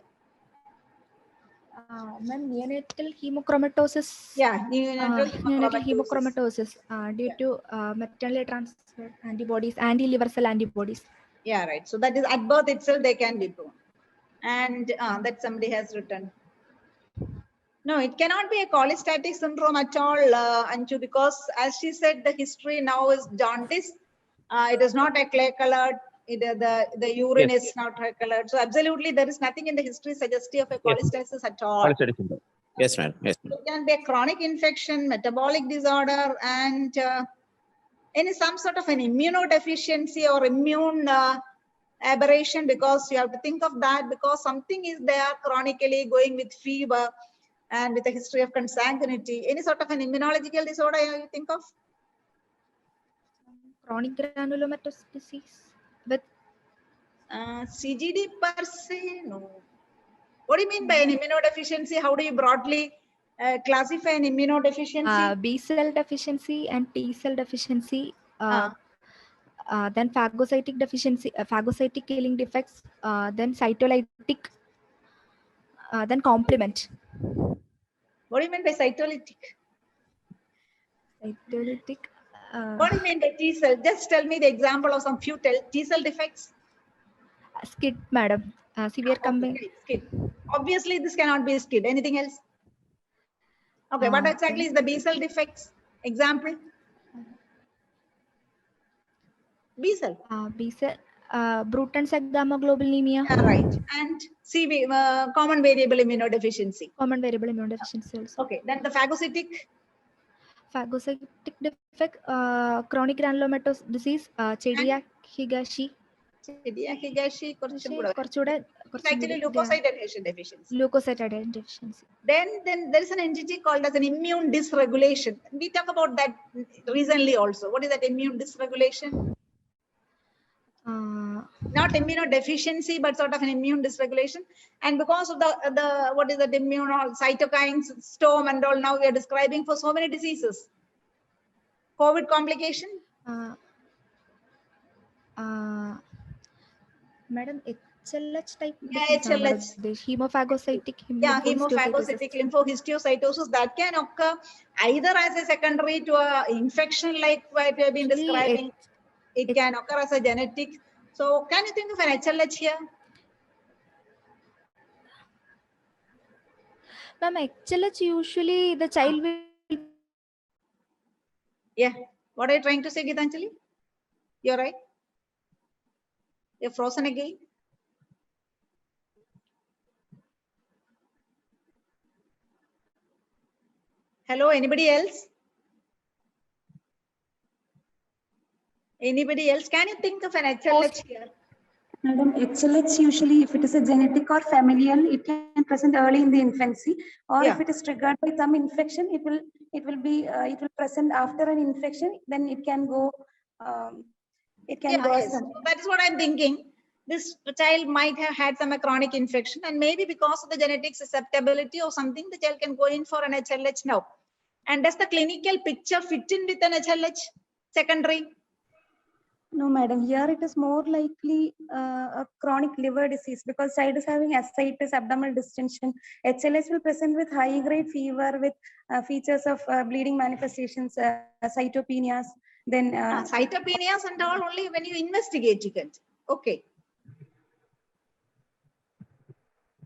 Neonatal hemochromatosis. Yeah, neonatal hemochromatosis due to maternally transferred antibodies, anti-liver cell antibodies. Yeah, right. So that is at birth itself they can be born. And that somebody has written. No, it cannot be a cholestatic syndrome at all, Anju, because as she said, the history now is jaundice. It is not a clay colored. The urine is not colored. So absolutely, there is nothing in the history suggestive of a cholestasis at all. Cholestatic syndrome. Yes, ma'am. Yes. It can be a chronic infection, metabolic disorder, and some sort of an immunodeficiency or immune aberration, because you have to think of that, because something is there chronically going with fever and with a history of consanguinity. Any sort of an immunological disorder you think of? Chronic granulomatous disease with CGD per se? No. What do you mean by an immunodeficiency? How do you broadly classify an immunodeficiency? B cell deficiency and T cell deficiency. Then phagocytic deficiency, phagocytic killing defects, then cytolytic, then complement. What do you mean by cytolytic? Cytolytic. What do you mean by T cell? Just tell me the example of some few T cell defects. SCID, madam. Severe SCID. Obviously, this cannot be SCID. Anything else? Okay, what exactly is the B cell defects? Example? B cell. B cell, Bruton's gamma-globulinemia. Yeah, right. And CV, common variable immunodeficiency. Common variable immunodeficiency also. Okay, then the phagocytic. Phagocytic defect, chronic granulomatous disease, Chediak Higashi. Higashi, actually Leukocyte leukocyte adhesion deficiency. adhesion deficiency. Then there is an entity called as an immune dysregulation. We talk about that recently also. What is that immune dysregulation? Not immunodeficiency, but sort of an immune dysregulation. And because of the what is that immune cytokines, storm and all, now we are describing for so many diseases. COVID complication? Madam, HLH type. Yeah, HLH. Hemophagocytic. Yeah, hemophagocytic lymphohistiocytosis that can occur either as a secondary to a infection like what we have been describing. It can occur as a genetic. So can you think of an HLH here? Ma'am, HLH usually the child will. Yeah. What are you trying to say, Gitanjali? You're right. You're frozen again. Hello, anybody else? Anybody else? Can you think of an HLH here? Madam, HLH usually, if it is a genetic or familial, it can present early in the infancy, or if it is triggered by some infection, it will present after an infection. Then it can go. It can go. Yes. So that is what I'm thinking. This child might have had some chronic infection, and maybe because of the genetic susceptibility or something, the child can go in for an HLH now. And does the clinical picture fit in with an HLH secondary? No, madam. Here it is more likely a chronic liver disease because child is having ascites, abdominal distension. HLH will present with high-grade fever with features of bleeding manifestations, cytopenias. Then cytopenias and all only when you investigate it. Okay.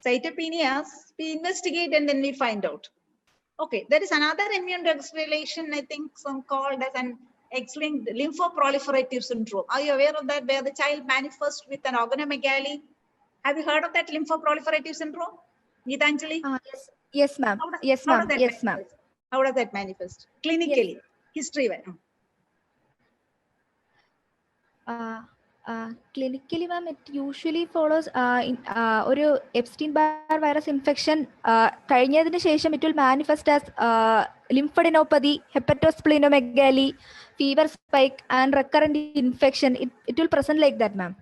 Cytopenias, we investigate and then we find out. Okay, there is another immune dysregulation, I think some called as an X-linked lymphoproliferative syndrome. Are you aware of that, where the child manifests with an organomegaly? Have you heard of that lymphoproliferative syndrome, Gitanjali? Yes, ma'am. Yes, ma'am. Yes, ma'am. How does that manifest clinically? Yes. History. Clinically, ma'am, it usually follows or Epstein-Barr virus infection. It will manifest as lymphadenopathy, hepatosplenomegaly, fever spike, and recurrent infection. It will present like that, ma'am.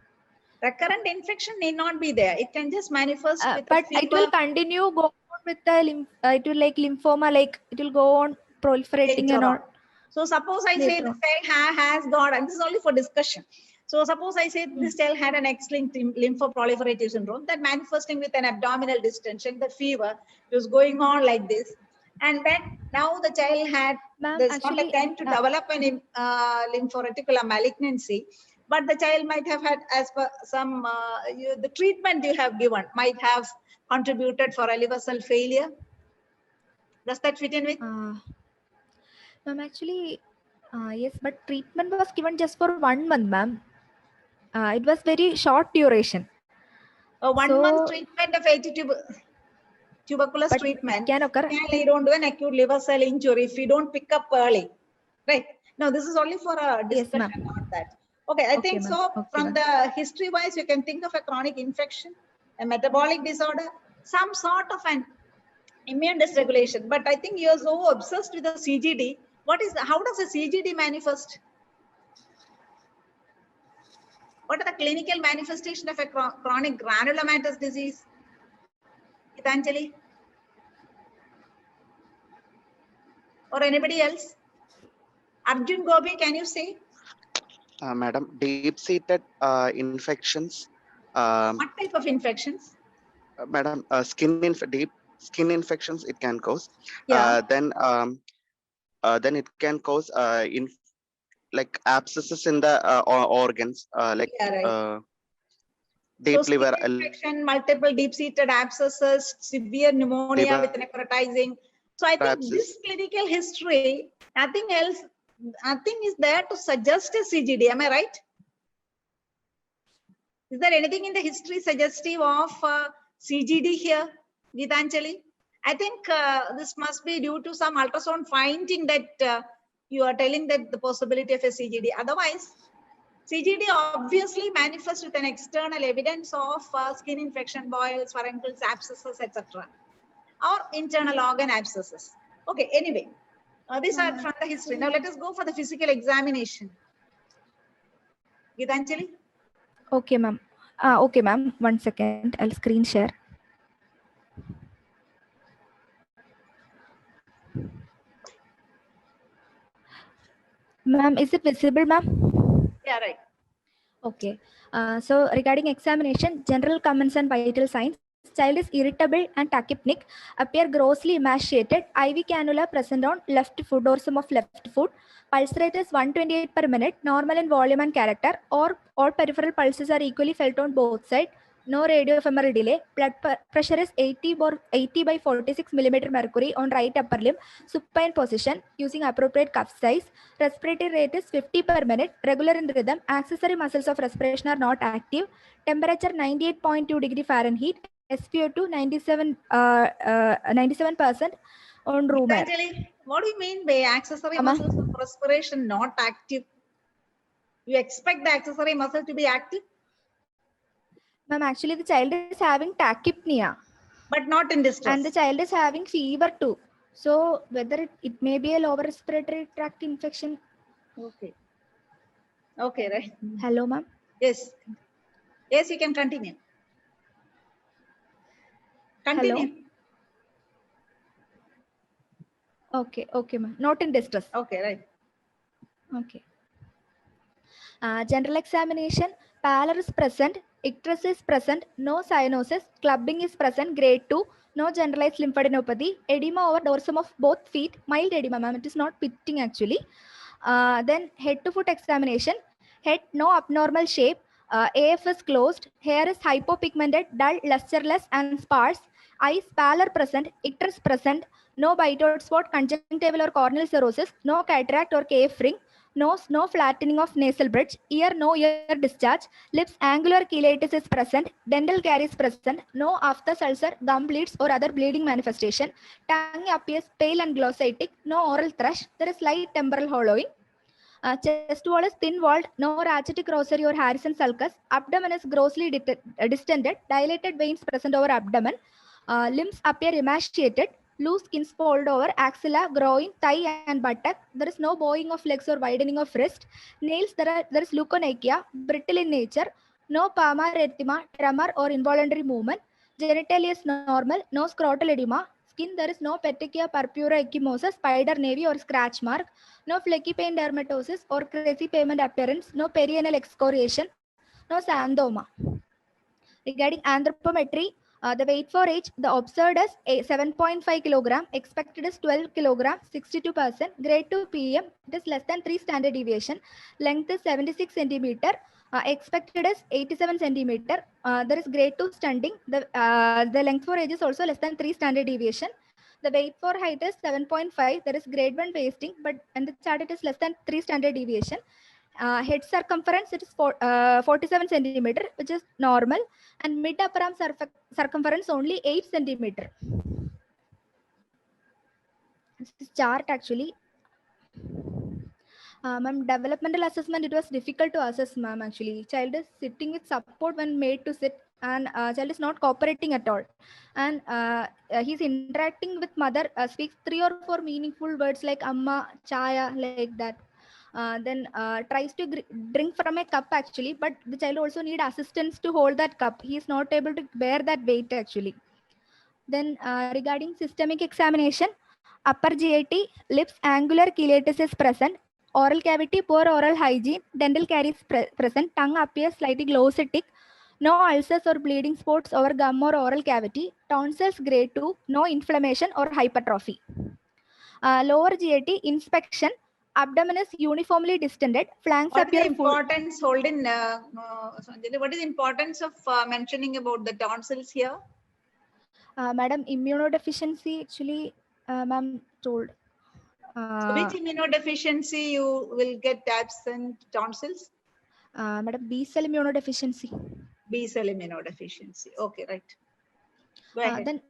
Recurrent infection need not be there. It can just manifest with but it will continue go on with the it will like lymphoma, like it will go on proliferating and all. So suppose I say the cell has got, and this is only for discussion. So suppose I say this cell had an X-linked lymphoproliferative syndrome that manifesting with an abdominal distension, the fever was going on like this. And then now the child had tend to develop an lymphoreticular malignancy, but the child might have had, as per some, the treatment you have given might have contributed for a liver cell failure. Does that fit in with? Ma'am, actually, yes, but treatment was given just for 1 month, ma'am. It was very short duration. A 1 month treatment of tuberculosis treatment can lead on to an acute liver cell injury if we don't pick up early. Right? Now, this is only for a discussion on that. Okay, I think so. From the history wise, you can think of a chronic infection, a metabolic disorder, some sort of an immune dysregulation. But I think you're so obsessed with the CGD. How does a CGD manifest? What are the clinical manifestation of a chronic granulomatous disease? Gitanjali? Or anybody else? Arjun Gopi, can you say? Madam, deep-seated infections. What type of infections? Madam, deep skin infections it can cause. Yeah. Then it can cause like abscesses in the organs, like deep liver infection, multiple deep-seated abscesses, severe pneumonia with necrotizing. So I think this clinical history, nothing is there to suggest a CGD. Am I right? Is there anything in the history suggestive of CGD here, Geetanjali? I think this must be due to some ultrasound finding that you are telling that the possibility of a CGD. Otherwise, CGD obviously manifests with an external evidence of skin infection, boils, furuncles, abscesses, etc. or internal organ abscesses. Okay, anyway, these are from the history. Now let us go for the physical examination. Geetanjali? Okay, ma'am. Okay, ma'am. 1 second. I'll screen share. Ma'am, is it visible, ma'am? Yeah, right. Okay. So regarding examination, general comments and vital signs. Child is irritable and tachypnic, appear grossly emaciated, IV cannula present on left foot, dorsum of left foot. Pulse rate is 128 per minute, normal in volume and character, or all peripheral pulses are equally felt on both sides. No radiofemoral delay. Blood pressure is 80 by 46 millimeter mercury on right upper limb, supine position using appropriate cuff size. Respiratory rate is 50 per minute, regular in rhythm. Accessory muscles of respiration are not active. Temperature 98.2 degree Fahrenheit. SpO2 97% on room air. Geetanjali, what do you mean by accessory muscles of respiration not active? You expect the accessory muscle to be active? Ma'am, actually the child is having tachypnea. But not in distress. And the child is having fever too. So whether it may be a lower respiratory tract infection. Okay. Okay, right. Hello, ma'am. Yes. Yes, you can continue. Continue. Hello? Okay, okay, ma'am. Not in distress. Okay, right. Okay. General examination, pallor is present, icterus is present, no cyanosis, clubbing is present, grade 2, no generalized lymphadenopathy, edema over dorsum of both feet, mild edema, ma'am. It is not pitting actually. Then head to foot examination, head no abnormal shape, AF is closed, hair is hypopigmented, dull, lusterless and sparse, eyes pallor present, icterus present, no bite spot, conjunctival or corneal cirrhosis, no cataract or cave ring, nose, no flattening of nasal bridge, ear, no ear discharge, lips, angular cheilitis is present, dental caries present, no aphthous ulcer, gum bleeds or other bleeding manifestation, tongue appears pale and glossatic, no oral thrush, there is light temporal hollowing. Chest wall is thin-walled, no rachitic rosary or Harrison sulcus. Abdomen is grossly distended, dilated veins present over abdomen. Limbs appear emaciated, loose skin fold over axilla, groin, thigh, and buttock. There is no bowing of legs or widening of wrist. Nails, there is leukonachia, brittle in nature. No palmar erythema, tremor, or involuntary movement. Genitalia is normal, no scrotal edema. Skin, there is no petechia, purpura, ecchymosis, spider navy, or scratch mark. No flecky pain dermatosis or crazy payment appearance, no perianal excoriation, no xanthoma. Regarding anthropometry, the weight for age, the observed is 7.5 kilogram, expected is 12 kilogram, 62%, grade 2 PM, it is less than 3 standard deviation, length is 76 centimeter, expected is 87 centimeter, there is grade 2 stunting, the length for age is also less than 3 standard deviation. The weight for height is 7.5. There is grade 1 wasting, but in the chart it is less than 3 standard deviation. Head circumference, it is 47 centimeter, which is normal, and mid upper arm circumference only 8 centimeter. This is chart actually. Ma'am, developmental assessment, it was difficult to assess, ma'am, actually. Child is sitting with support when made to sit, and child is not cooperating at all. And he's interacting with mother, speaks 3 or 4 meaningful words like amma, chaya, like that. Then tries to drink from a cup actually, but the child also need assistance to hold that cup. He is not able to bear that weight actually. Then regarding systemic examination, upper GIT, lips, angular cheilitis is present. Oral cavity, poor oral hygiene, dental caries present, tongue appears slightly glossatic, no ulcers or bleeding spots over gum or oral cavity, tonsils grade 2, no inflammation or hypertrophy. Lower GIT, inspection, abdomen is uniformly distended, flanks appear full. What is the importance of mentioning about the tonsils here? Madam, immunodeficiency actually, ma'am told. So which immunodeficiency you will get absent tonsils? Madam, B cell immunodeficiency. B cell immunodeficiency. Okay, right. Go ahead. Then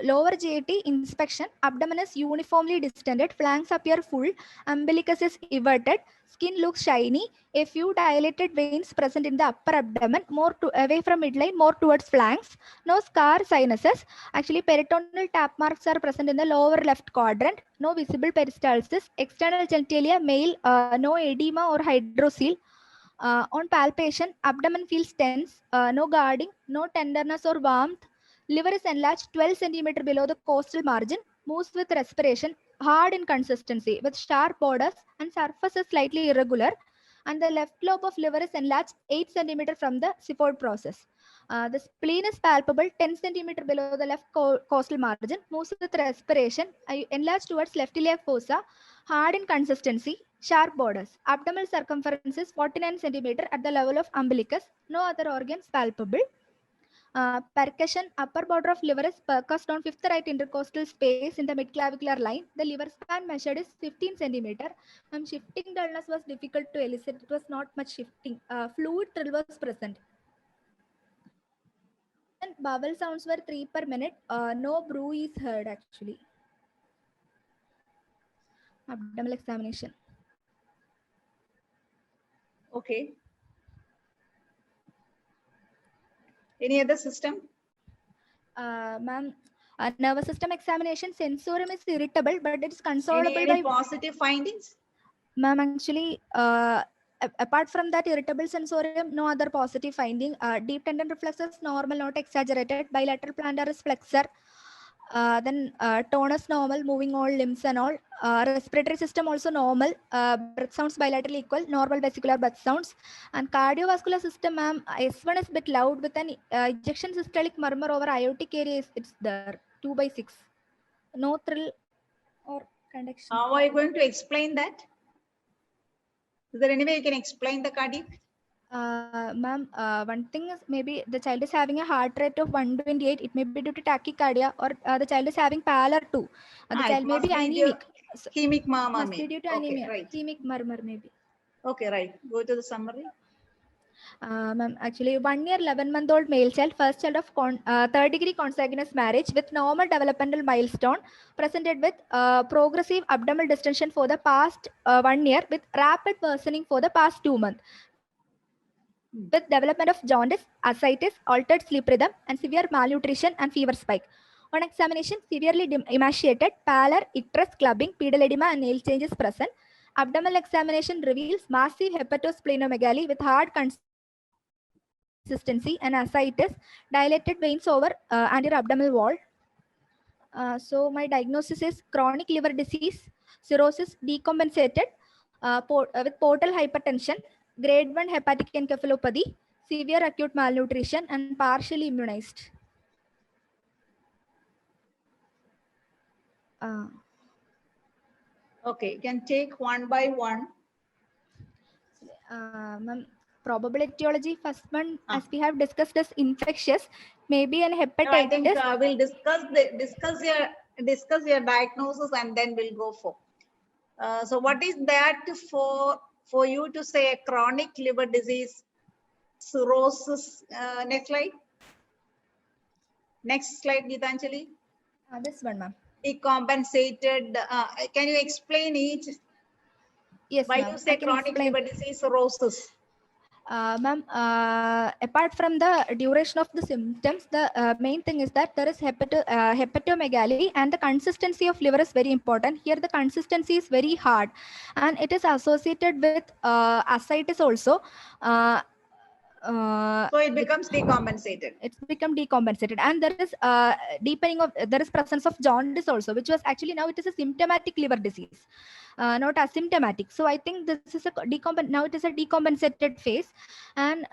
lower GAT inspection, abdomen is uniformly distended, flanks appear full, umbilicus is everted, skin looks shiny, a few dilated veins present in the upper abdomen, more away from midline, more towards flanks, no scar sinuses. Actually, peritoneal tap marks are present in the lower left quadrant, no visible peristalsis, external genitalia male, no edema or hydrocele. On palpation, abdomen feels tense, no guarding, no tenderness or warmth. Liver is enlarged 12 centimeter below the costal margin, moves with respiration, hard in consistency with sharp borders and surface is slightly irregular. And the left lobe of liver is enlarged 8 centimeter from the Sifford process. The spleen is palpable 10 centimeter below the left costal margin, moves with respiration, enlarged towards left iliac fossa, hard in consistency, sharp borders. Abdominal circumference is 49 centimeter at the level of umbilicus. No other organs palpable. Percussion, upper border of liver is percussed on fifth right intercostal space in the midclavicular line. The liver span measured is 15 centimeter. Shifting dullness was difficult to elicit. It was not much shifting. Fluid thrill was present. And bowel sounds were 3 per minute. No brew is heard actually. Abdominal examination. Okay. Any other system? Ma'am, nervous system examination, sensorium is irritable, but it is consolable Any positive findings? Ma'am, actually, apart from that irritable sensorium, no other positive finding. Deep tendon reflexes normal, not exaggerated. Bilateral plantaris flexor. Then tonus normal, moving all limbs and all. Respiratory system also normal. Breath sounds bilaterally equal, normal vesicular breath sounds. And cardiovascular system, ma'am, S1 is a bit loud with an ejection systolic murmur over aortic area. It's there, 2/6. No thrill or conduction. How are you going to explain that? Is there any way you can explain the cardiac? Ma'am, one thing is maybe the child is having a heart rate of 128. It may be due to tachycardia, or the child is having pallor too. The child may be anemic. Hemic murmur. Must be due to anemia. Right. Hemic murmur maybe. Okay, right. Go to the summary. Ma'am, actually 1 year 11-month-old male child, first child of third degree consanguineous marriage with normal developmental milestone, presented with progressive abdominal distension for the past 1 year with rapid worsening for the past 2 months. With development of jaundice, ascites, altered sleep rhythm, and severe malnutrition and fever spike. On examination, severely emaciated, pallor, icterus, clubbing, pedal edema, and nail changes present. Abdominal examination reveals massive hepatosplenomegaly with hard consistency and ascites, dilated veins over anterior abdominal wall. So my diagnosis is chronic liver disease, cirrhosis decompensated with portal hypertension, grade 1 hepatic encephalopathy, severe acute malnutrition, and partially immunized. Okay, you can take one by one. Ma'am, probable etiology, first one, as we have discussed, is infectious, maybe an hepatitis. No, I think we'll discuss your diagnosis and then we'll go for. So what is that for you to say a chronic liver disease, cirrhosis? Next slide. Next slide, Geetanjali. This one, ma'am. Decompensated. Can you explain each? Yes, why you say chronic liver disease, cirrhosis? Ma'am, apart from the duration of the symptoms, the main thing is that there is hepatomegaly, and the consistency of liver is very important. Here the consistency is very hard, and it is associated with ascites also. So it becomes decompensated. It's become decompensated, and there is deepening of, there is presence of jaundice also, which was actually, now it is a symptomatic liver disease, not asymptomatic. So I think this is a now it is a decompensated phase. And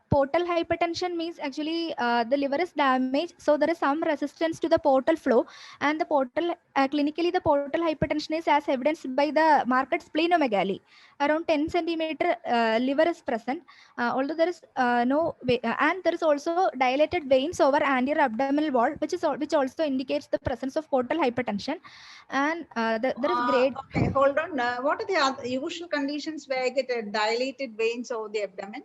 portal hypertension means actually the liver is damaged, so there is some resistance to the portal flow, and the portal clinically the portal hypertension is as evidenced by the marked splenomegaly. Around 10 centimeter liver is present, although there is no and there is also dilated veins over anterior abdominal wall, which also indicates the presence of portal hypertension. And there is grade. Okay, hold on. What are the other usual conditions where I get dilated veins over the abdomen?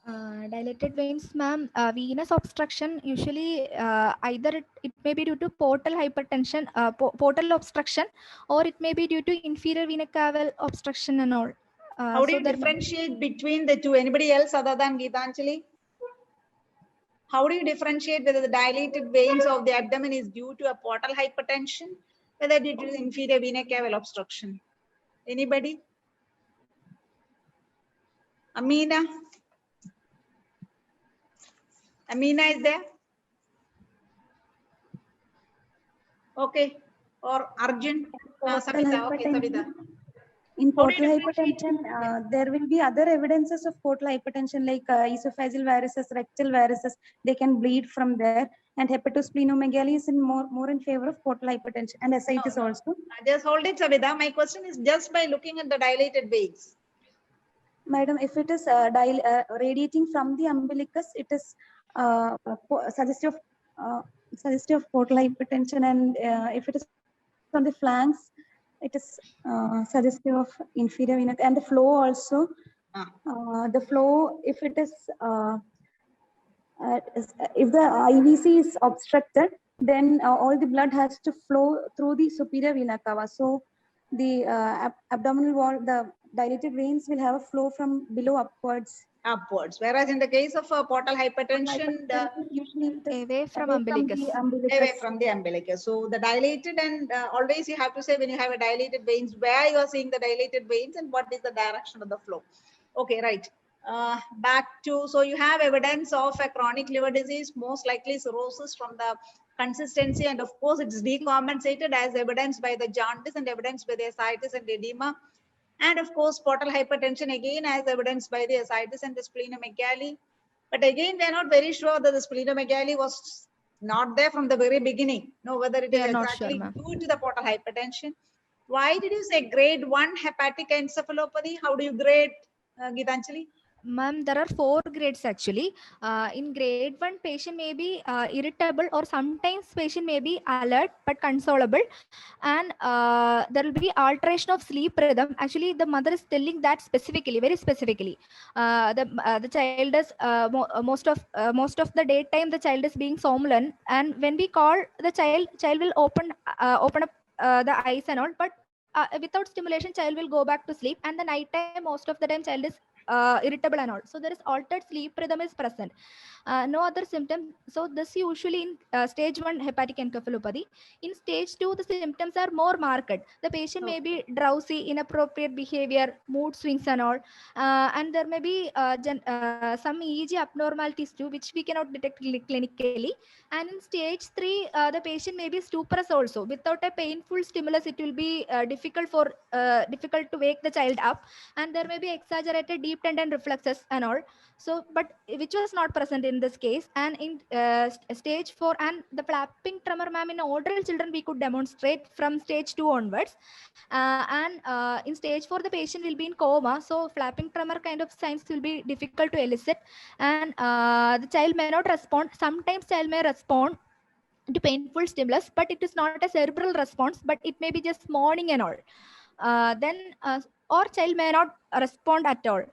Dilated veins, ma'am. Venous obstruction usually either it may be due to portal hypertension, portal obstruction, or it may be due to inferior vena cava obstruction and all. How do So you there differentiate between the two? Anybody else other than Geetanjali? How do you differentiate whether the dilated veins of the abdomen is due to a portal hypertension, whether due to inferior vena cava obstruction? Anybody? Amina? Amina is there? Okay. Or Arjun? Savita. Okay, Savita. In How do you portal differentiate? hypertension, there will be other evidences of portal hypertension like esophageal varices, rectal varices. They can bleed from there. And hepatosplenomegaly is more in favor of portal hypertension and ascites No. also. Just hold it, Savita. My question is just by looking at the dilated veins. Madam, if it is radiating from the umbilicus, it is suggestive of portal hypertension, and if it is from the flanks, it is suggestive of inferior vena, and the flow also. The flow, if it is if the IVC is obstructed, then all the blood has to flow through the superior vena cava. So the abdominal wall, the dilated veins will have a flow from below upwards. Whereas in the case of portal hypertension, usually away from umbilicus. Away from the umbilicus. So the dilated, and always you have to say when you have a dilated veins, where you are seeing the dilated veins and what is the direction of the flow. Okay, right. Back to, so you have evidence of a chronic liver disease, most likely cirrhosis from the consistency, and of course it's decompensated as evidenced by the jaundice and evidenced by the ascites and edema. And of course, portal hypertension again as evidenced by the ascites and the splenomegaly. But again, we are not very sure that the splenomegaly was not there from the very beginning. No, whether it is exactly due to the portal hypertension. Why did you say grade 1 hepatic encephalopathy? How do you grade, Geetanjali? Ma'am, there are 4 grades actually. In grade 1, patient may be irritable, or sometimes patient may be alert but consolable, and there will be alteration of sleep rhythm. Actually, the mother is telling that specifically, very specifically. The child is most of the daytime the child is being somnolent, and when we call the child will open up the eyes and all, but without stimulation child will go back to sleep, and the night time most of the time child is irritable and all. So there is altered sleep rhythm is present. No other symptom. So this usually in stage 1 hepatic encephalopathy. In stage 2, the symptoms are more marked. The patient may be drowsy, inappropriate behavior, mood swings and all. And there may be some EEG abnormalities too, which we cannot detect clinically. And in stage 3, the patient may be stuporous also. Without a painful stimulus, it will be difficult to wake the child up. And there may be exaggerated deep tendon reflexes and all. So, but which was not present in this case. And in stage 4, and the flapping tremor, ma'am, in older children we could demonstrate from stage 2 onwards. And in stage 4, the patient will be in coma. So flapping tremor kind of signs will be difficult to elicit, and the child may not respond. Sometimes child may respond to painful stimulus, but it is not a cerebral response, but it may be just moaning and all. Or child may not respond at all.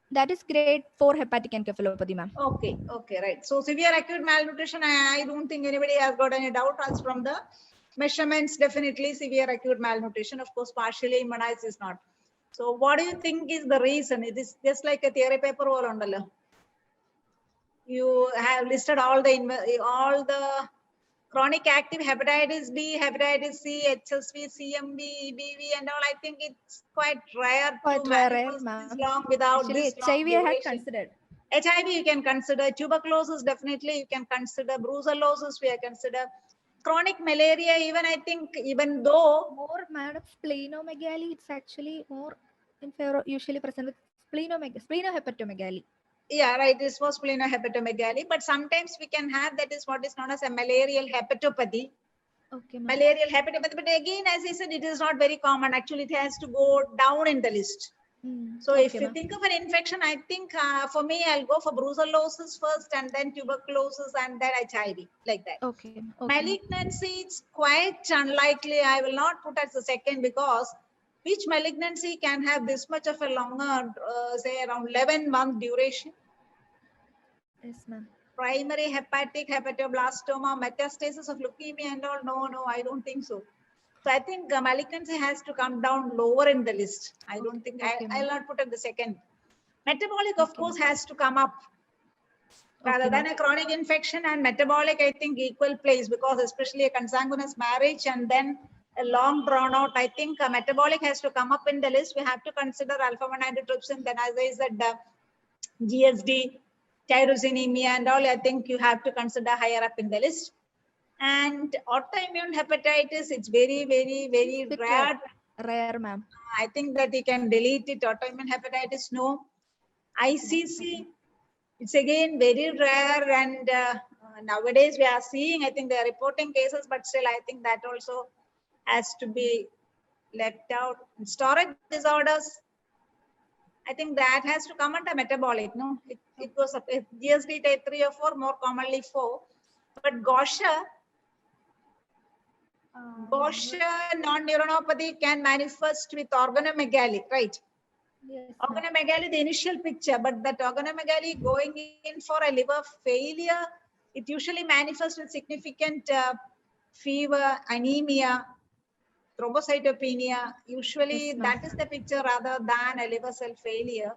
That is grade 4 hepatic encephalopathy, ma'am. Okay, right. So severe acute malnutrition, I don't think anybody has got any doubt as from the measurements. Definitely severe acute malnutrition. Of course, partially immunized is not. So what do you think is the reason? It is just like a theory paper or ondalla. You have listed all the chronic active hepatitis B, hepatitis C, HSV, CMV, EBV, and all. I think it's quite rare to manifest this long without actually, this long HIV duration. I had considered. HIV you can consider, tuberculosis definitely you can consider, brucellosis we consider, chronic malaria even, I think, even though more madam splenomegaly, it's actually more in favor, usually present with splenohepatomegaly. Yeah, right, this was splenohepatomegaly, but sometimes we can have that is what is known as a malarial hepatopathy. Okay, malarial hepatopathy, but again, as I said, it is not very common. Actually, it has to go down in the list. So if you think of an infection, I think for me, I'll go for brucellosis first, and then tuberculosis, and then HIV, like that. Okay. Malignancy, it's quite unlikely. I will not put as the second because Which malignancy can have this much of a longer, say around 11-month duration? Yes, ma'am. Primary hepatic hepatoblastoma, metastasis of leukemia and all? No, I don't think so. So I think malignancy has to come down lower in the list. I don't think, Okay, I'll not put at the second. Metabolic, of Okay, course, has to come up. Rather than a chronic infection and metabolic, I think equal place, because especially a consanguineous marriage and then a long drawn out, I think metabolic has to come up in the list. We have to consider alpha-1 antitrypsin, then as I said, GSD, tyrosinemia and all, I think you have to consider higher up in the list. And autoimmune hepatitis, it's very, very, very Bit rare. Rare, ma'am. I think that you can delete it. Autoimmune hepatitis, no. ICC, it's again very rare, and nowadays we are seeing, I think they are reporting cases, but still I think that also has to be left out. Storage disorders, I think that has to come under metabolic, no? It goes up. GSD type 3 or 4, more commonly 4. But Gaucher non-neuronopathy can manifest with organomegaly, right? Yes, Organomegaly, the initial picture, but that organomegaly going in for a liver failure, it usually manifests with significant fever, anemia, thrombocytopenia. Usually Yes, ma'am. that is the picture rather than a liver cell failure.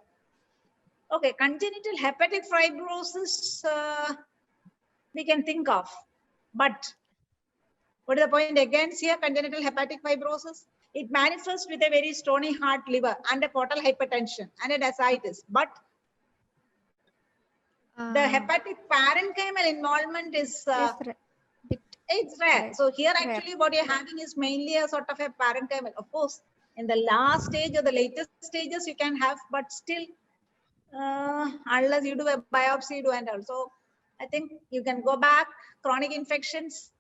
Okay, congenital hepatic fibrosis, we can think of, but what is the point against here? Congenital hepatic fibrosis, it manifests with a very stony heart liver and a portal hypertension and a ascites, but the hepatic parenchymal involvement is it's rare. Right. So here Rare. actually what you're having is mainly a sort of a parenchymal. Of course, in the last stage or the latest stages you can have, but still, unless you do a biopsy, do and also, I think you can go back. Chronic infections,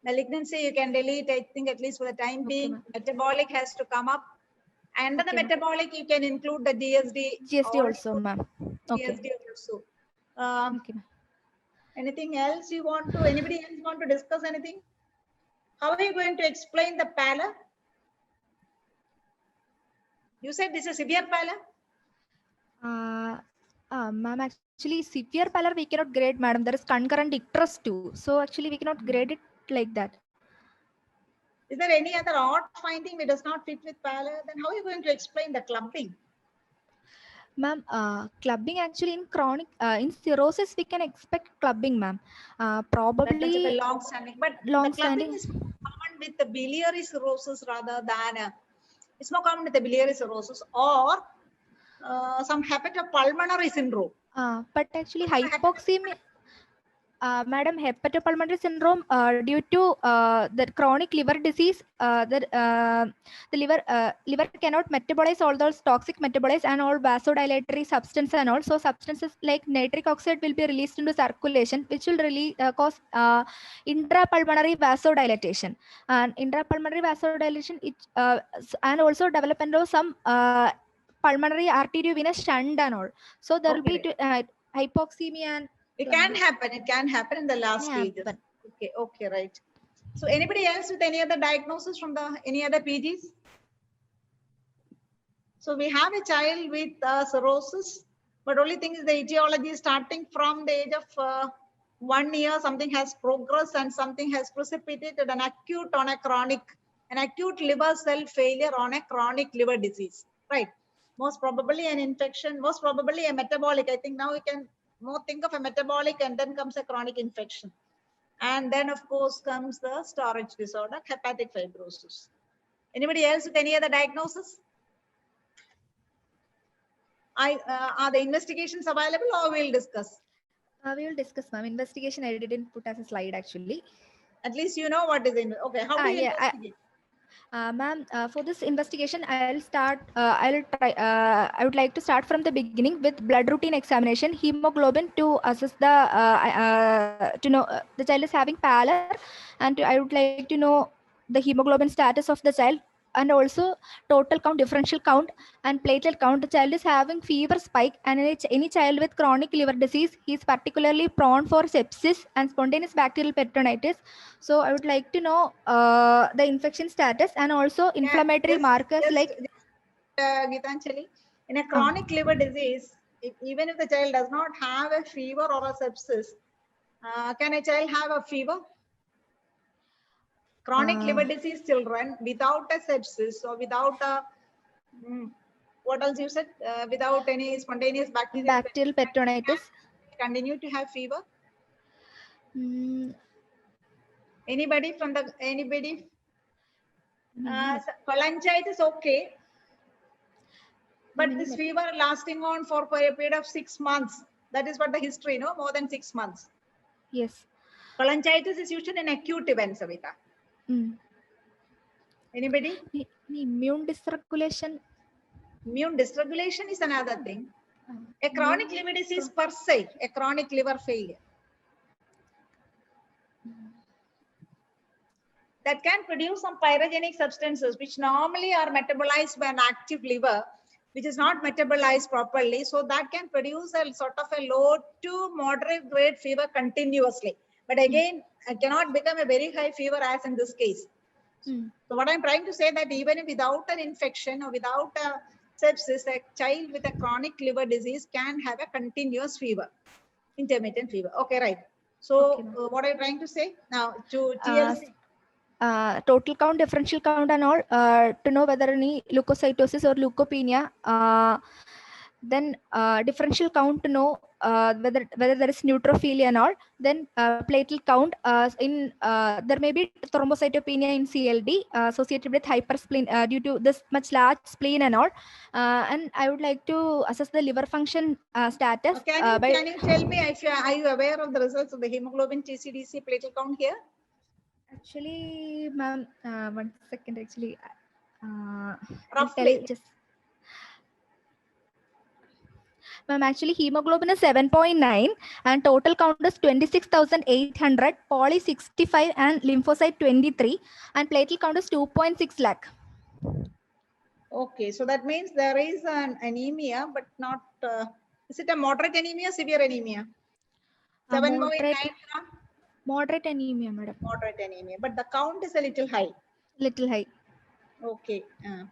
malignancy, you can delete, I think, at least for the time being. Metabolic has to come up. And the metabolic, you can include the GSD also, ma'am. Okay. GSD also. Anything else you want to, anybody else want to discuss anything? How are you going to explain the pallor? You said this is severe pallor? Ma'am, actually severe pallor we cannot grade, madam. There is concurrent icterus too. So actually we cannot grade it like that. Is there any other odd finding which does not fit with pallor? Then how are you going to explain the clumping? Ma'am, clubbing actually in chronic, in cirrhosis we can expect clubbing, ma'am. Probably long standing, but long the clubbing standing is common with the biliary cirrhosis rather than it's more common with the biliary cirrhosis or some hepatopulmonary syndrome. But actually hypoxemia, madam, hepatopulmonary syndrome due to the chronic liver disease, the liver cannot metabolize all those toxic metabolites and all vasodilatory substance and all. So substances like nitric oxide will be released into circulation, which will really cause intrapulmonary vasodilatation. And intrapulmonary vasodilation, and also development of some pulmonary arteriovenous shunt and all. So there will be hypoxemia and it can happen. It can happen in the last stages. Okay, right. So anybody else with any other diagnosis from any other PGs? So we have a child with cirrhosis, but only thing is the etiology is starting from the age of 1 year, something has progressed and something has precipitated an acute on a chronic, an acute liver cell failure on a chronic liver disease, right? Most probably an infection, most probably a metabolic. I think now we can more think of a metabolic and then comes a chronic infection. And then of course comes the storage disorder, hepatic fibrosis. Anybody else with any other diagnosis? Are the investigations available or we'll discuss? We will discuss, ma'am. Investigation I didn't put as a slide actually. At least you know what is in. Okay, how do you investigate? Ma'am, for this investigation, I'll start. I'll try. I would like to start from the beginning with blood routine examination, hemoglobin to assess the to know the child is having pallor, and I would like to know the hemoglobin status of the child and also total count, differential count, and platelet count. The child is having fever spike, and any child with chronic liver disease, he is particularly prone for sepsis and spontaneous bacterial peritonitis. So I would like to know the infection status and also inflammatory markers like. Gitanjali, in a chronic liver disease, even if the child does not have a fever or a sepsis, can a child have a fever? Chronic liver disease children without a sepsis or without a what else you said? Without any spontaneous bacterial peritonitis, continue to have fever. Anybody? Cholangitis okay, but this fever lasting on for a period of 6 months. That is what the history, no, more than 6 months. Yes. Cholangitis is usually an acute event, Savita. Anybody? Immune dysregulation. Immune dysregulation is another thing. A chronic liver disease per se, a chronic liver failure. That can produce some pyrogenic substances which normally are metabolized by an active liver, which is not metabolized properly. So that can produce a sort of a low to moderate grade fever continuously. But again, it cannot become a very high fever as in this case. So what I'm trying to say that even without an infection or without a sepsis, a child with a chronic liver disease can have a continuous fever, intermittent fever. Okay, right. So what are you trying to say now to TLC? Total count, differential count and all, to know whether any leukocytosis or leukopenia. Then differential count to know whether there is neutrophilia and all. Then platelet count. There may be thrombocytopenia in CLD associated with hyperspleen due to this much large spleen and all. And I would like to assess the liver function status. Can you tell me if are you aware of the results of the hemoglobin, TCDC, platelet count here? Actually, ma'am, 1 second. Actually, roughly. Ma'am, actually, hemoglobin is 7.9 and total count is 26,800, poly 65 and lymphocyte 23 and platelet count is 2.6 lakh. Okay, so that means there is an anemia, but not, is it a moderate anemia, severe anemia? 7.9. Moderate anemia, madam. Moderate anemia, but the count is a little high. Little high. Okay,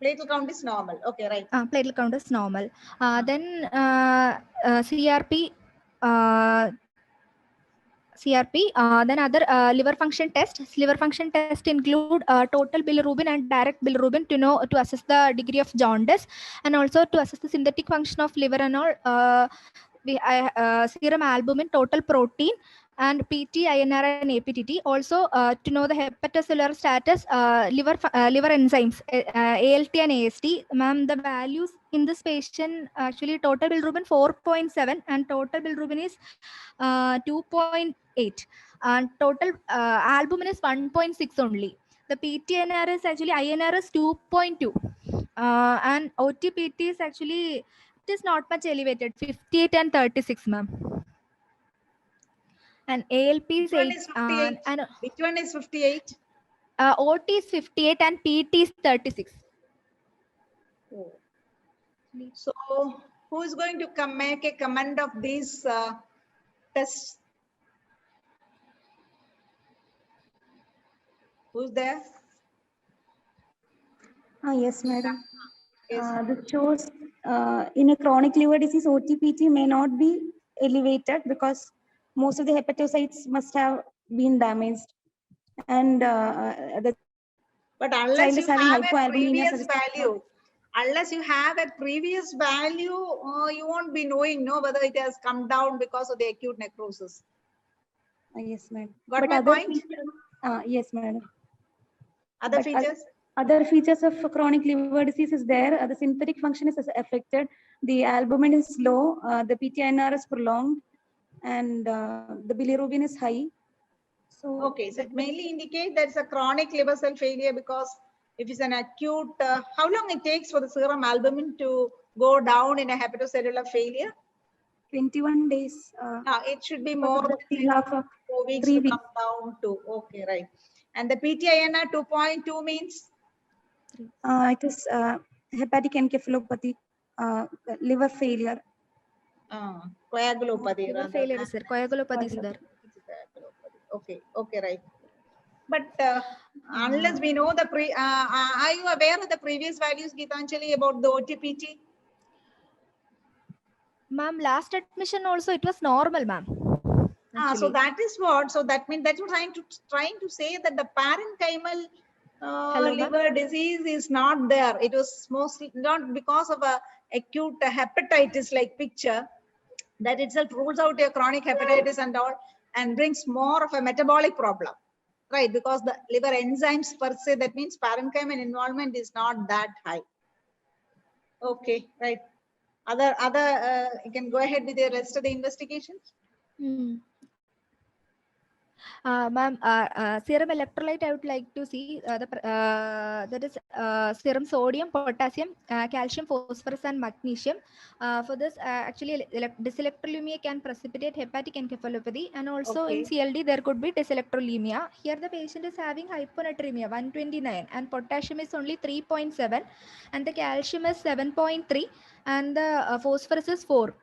platelet count is normal. Okay, right. Platelet count is normal. Then CRP, then other liver function tests. Liver function test include total bilirubin and direct bilirubin to assess the degree of jaundice and also to assess the synthetic function of liver and all. Serum albumin, total protein, and PT, INR, and APTT. Also, to know the hepatocellular status, liver enzymes, ALT and AST. Ma'am, the values in this patient actually total bilirubin 4.7 and total bilirubin is 2.8 and total albumin is 1.6 only. The PTNR is actually INR is 2.2 and OTPT is actually it is not much elevated, 58 and 36, ma'am. And ALP is 8. Which one is 58? OT is 58 and PT is 36. Oh. So, who is going to make a comment of these tests? Who's there? Yes, madam. Yes. This shows in a chronic liver disease, OTPT may not be elevated because most of the hepatocytes must have been damaged. And but unless you have a previous value, you won't be knowing whether it has come down because of the acute necrosis. Yes, madam. Got my point? Yes, madam. Other features? Other features of chronic liver disease is there. The synthetic function is affected. The albumin is low. The PTNR is prolonged, and the bilirubin is high. So okay, so it mainly indicates that it's a chronic liver cell failure because if it's an acute, how long it takes for the serum albumin to go down in a hepatocellular failure? 21 days. It should be more than 4 weeks to come down to. Okay, right. And the PTINR 2.2 means? It is hepatic encephalopathy, liver failure. Coagulopathy Liver rather failure than is there. Coagulopathy is there. coagulopathy. Okay, right. But unless we know the are you aware of the previous values, Gitanjali, about the OTPT? Ma'am, last admission also it was normal, ma'am. So that is what. So that means that's what I'm trying to say, that the parenchymal Hello, ma'am. liver disease is not there. It was mostly not because of a acute hepatitis like picture. That itself rules out your chronic hepatitis and all, and brings more of a metabolic problem, right? Because the liver enzymes per se, that means parenchymal involvement is not that high. Okay, right. You can go ahead with the rest of the investigations. Ma'am, serum electrolyte, I would like to see that is serum sodium, potassium, calcium, phosphorus, and magnesium. For this, actually, dyselectrolemia can precipitate hepatic encephalopathy, and also in CLD there could be dyselectrolemia. Here the patient is having hyponatremia 129, and potassium is only 3.7, and the calcium is 7.3, and the phosphorus is 4.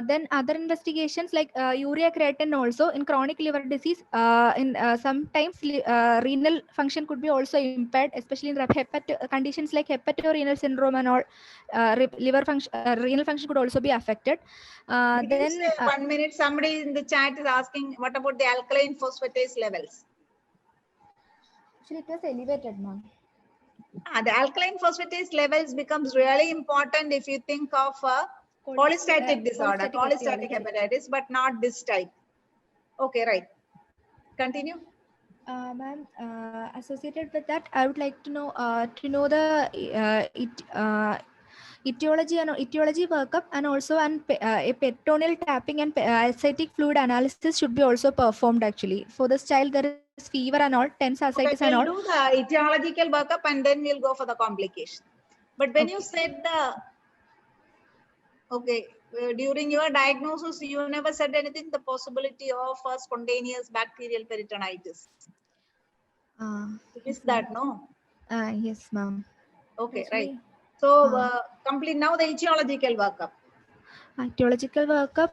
Then other investigations like urea creatinine also in chronic liver disease, sometimes renal function could be also impaired, especially in conditions like hepatorenal syndrome and all. Liver function, renal function could also be affected. Then 1 minute, somebody in the chat is asking, what about the alkaline phosphatase levels? Actually, it was elevated, ma'am. The alkaline phosphatase levels becomes really important if you think of cholestatic disorder, cholestatic hepatitis, but not this type. Okay, right. Continue. Ma'am, associated with that, I would like to know the etiology workup, and also a peritoneal tapping and ascitic fluid analysis should be also performed. Actually, for this child there is fever and all, tense ascites and all. We'll do the etiological workup and then we'll go for the complication. But when you said during your diagnosis, you never said anything the possibility of a spontaneous bacterial peritonitis. Is that no? Yes, ma'am. Okay, actually, right. So complete now the etiological workup. Etiological workup,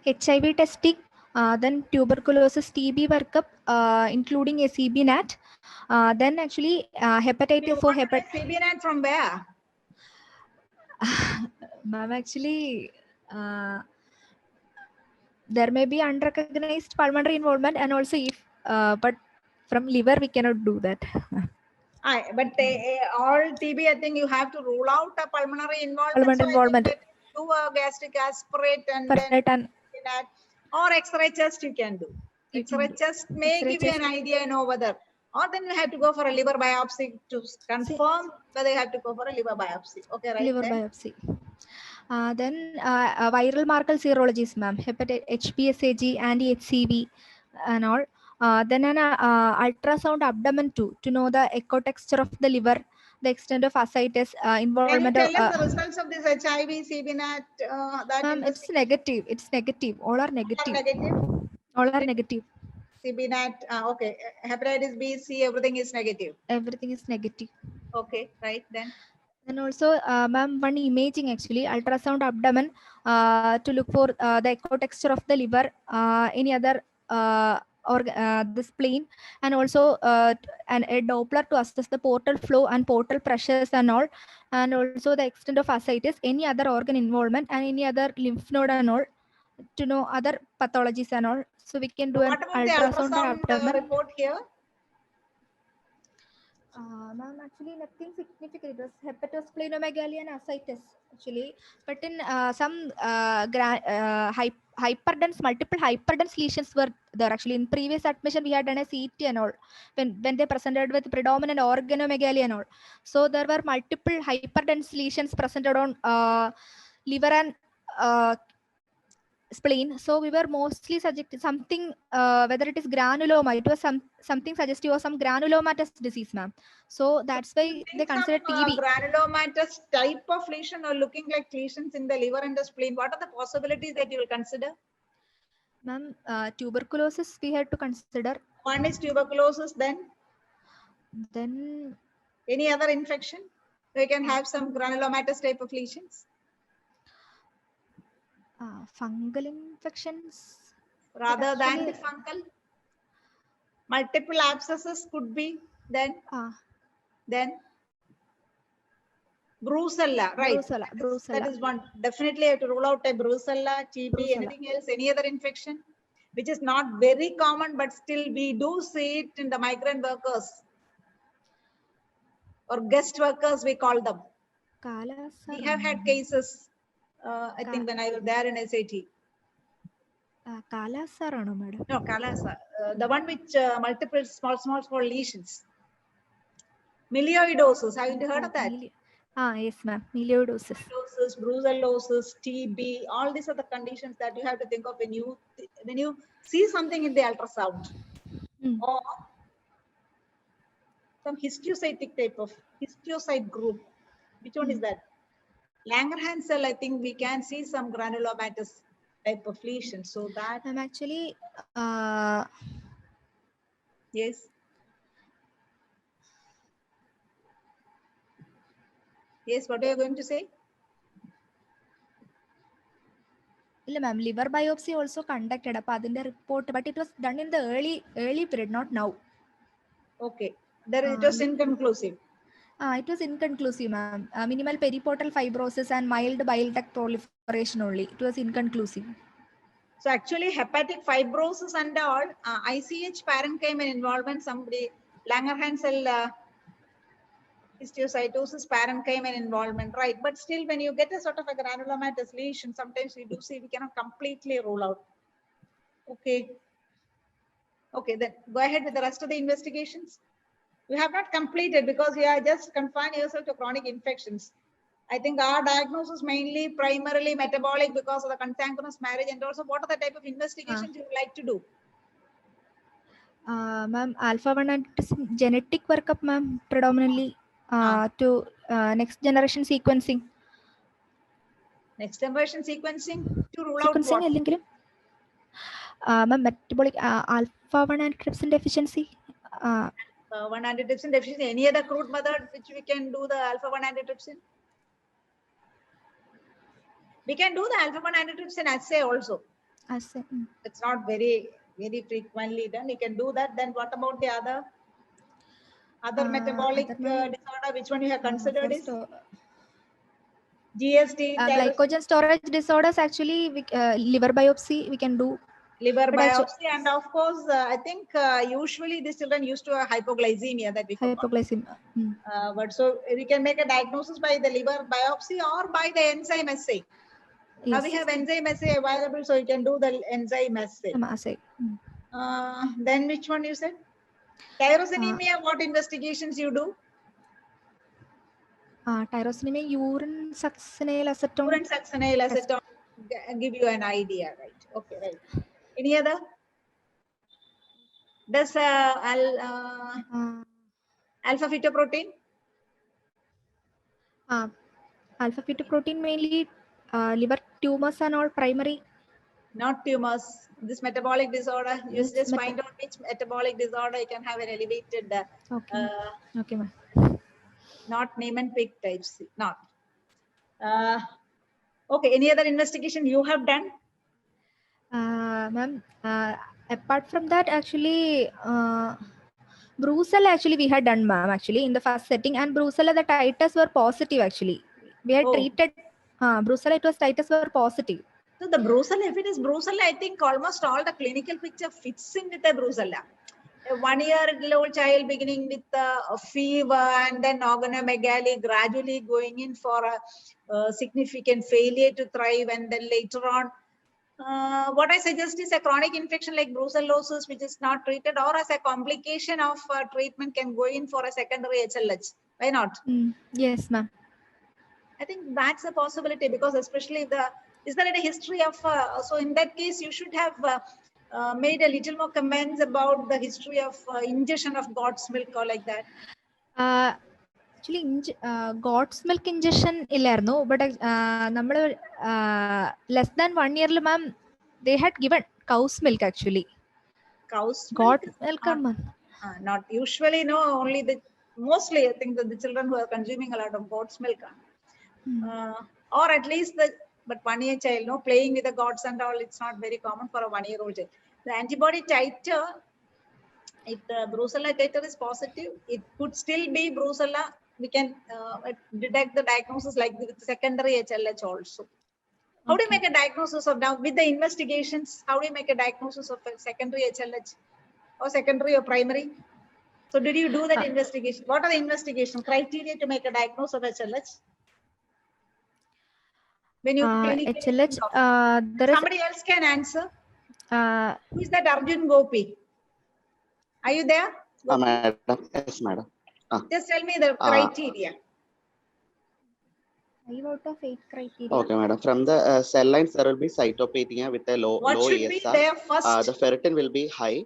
HIV testing, then tuberculosis TB workup, including a CB-NAT, then actually hepatitis. So CB-NAT from where? Ma'am, actually, there may be unrecognized pulmonary involvement, and also if but from liver we cannot do that. But all TB, I think you have to rule out a pulmonary involvement. So do a gastric aspirate and then or X-ray chest you can do. X-ray chest may give you an idea and whether, or then you have to go for a liver biopsy to confirm whether you have to go for a liver biopsy. Okay, right? Liver biopsy. Then viral marker serologies, ma'am, hepatitis HBsAg, anti-HCV and all. Then an ultrasound abdomen too, to know the echo texture of the liver, the extent of ascites, involvement. Can you tell us the results of this HIV, CB-NAT? It's negative. It's negative. All are negative. All are negative. CB-NAT, okay. Hepatitis B, C, everything is negative. Everything is negative. Okay, right then. And also, ma'am, one imaging actually, ultrasound abdomen to look for the echo texture of the liver, any other or the spleen, and also a Doppler to assess the portal flow and portal pressures and all, and also the extent of ascites, any other organ involvement, and any other lymph node and all, to know other pathologies and all. So we can do an ultrasound abdomen report here. Ma'am, actually nothing significant. It was hepatosplenomegaly and ascites actually, but in some hyperdense, multiple hyperdense lesions were there. Actually, in previous admission we had done a CT and all when they presented with predominant organomegaly and all. So there were multiple hyperdense lesions presented on liver and spleen. So we were mostly subjected something whether it is granuloma. It was something suggestive of some granulomatous disease, ma'am. So that's why they consider TB. Granulomatous type of lesion or looking like lesions in the liver and the spleen. What are the possibilities that you will consider? Ma'am, tuberculosis we had to consider. One is tuberculosis, then Any other infection? We can have some granulomatous type of lesions. Fungal infections. Rather than the actually- fungal. Multiple abscesses could be then. Then brucella, right? Brucella. That is one. Definitely have to rule out a brucella, TB, Brucella. anything else, any other infection, which is not very common, but still we do see it in the migrant workers or guest workers, we call them. We have had cases, I think when I was there in SAT. Kalasar ano, madam? No, Kalasa. The one with multiple small lesions. Milioidosis. Have you heard of that? Yes, ma'am. Milioidosis. Milioidosis, brucellosis, TB. All these are the conditions that you have to think of when you see something in the ultrasound. Or some histiocytic type of histiocyte group. Which one is that? Langerhans cell, I think we can see some granulomatous type of lesion. So that I'm actually yes. Yes, what are you going to say? ma'am, liver biopsy also conducted a report, but it was done in the early period, not now. Okay. It was inconclusive. It was inconclusive, ma'am. Minimal periportal fibrosis and mild bile duct proliferation only. It was inconclusive. So actually hepatic fibrosis and all, ICH parenchyma involvement, somebody, Langerhans cell histiocytosis, parenchyma involvement, right? But still when you get a sort of a granulomatous lesion, sometimes we do see we cannot completely rule out. Okay. Okay, then go ahead with the rest of the investigations. You have not completed because you are just confined yourself to chronic infections. I think our diagnosis mainly primarily metabolic because of the consanguineous marriage, and also what are the type of investigations you would like to do? Ma'am, alpha-1 antitrypsin genetic workup, ma'am, predominantly to next generation sequencing. Next generation sequencing to rule out what? Ma'am, metabolic alpha-1 antitrypsin deficiency. 1 antitrypsin deficiency. Any other crude method which we can do the alpha-1 antitrypsin? We can do the alpha-1 antitrypsin assay also. Assay. It's not very frequently done. You can do that. Then what about the other metabolic disorder? Which one you have considered is? GST. Glycogen storage disorders, actually, liver biopsy we can do. Liver biopsy, and of course, I think usually these children used to have hypoglycemia that we hypoglycemia. But so we can make a diagnosis by the liver biopsy or by the enzyme assay. Yes. Now we have enzyme assay available, so you can do the enzyme assay. Then which one you said? Tyrosinemia, what investigations you do? Tyrosinemia, urine succinyl acetone. Urine succinyl acetone, give you an idea, right? Okay, right. Any other? Does alpha-fetoprotein? Alpha-fetoprotein mainly liver tumors and all primary. Not tumors. This metabolic disorder, you just find out which metabolic disorder you can have an elevated. Okay, ma'am. Not Niemann-Pick types. Not. Okay. Any other investigation you have done? Ma'am, apart from that, actually, brucella actually we had done, ma'am, actually in the first setting, and brucella the titers were positive actually. We had treated brucella, it was titers were positive. So the brucella, if it is brucella, I think almost all the clinical picture fits in with the brucella. A 1-year-old child beginning with a fever and then organomegaly, gradually going in for a significant failure to thrive, and then later on, what I suggest is a chronic infection like brucellosis, which is not treated, or as a complication of treatment can go in for a secondary HLH. Why not? Yes, ma'am. I think that's a possibility, because especially is there any history of, so in that case, you should have made a little more comments about the history of ingestion of goat's milk or like that. Actually, goat's milk ingestion illarno, but less than 1 year, ma'am, they had given cow's milk actually. Cow's milk? Not usually, no, only the mostly I think that the children who are consuming a lot of goat's milk, or at least but 1 year child, no, playing with the goats and all, it's not very common for a 1 year old child. The antibody titer, if the brucella titer is positive, it could still be brucella. We can detect the diagnosis like with secondary HLH also. How do you make a diagnosis of now with the investigations? How do you make a diagnosis of a secondary HLH or secondary or primary? So did you do that investigation? What are the investigation criteria to make a diagnosis of HLH? When you HLH, there is somebody else can answer. uh, Who is that Arjun Gopi? Are you there? Madam. Yes, madam. Just tell me the criteria. 5 out of 8 criteria. Okay, madam. From the cell lines, there will be cytopenia with a low Should ESR. be there first? The ferritin will be high.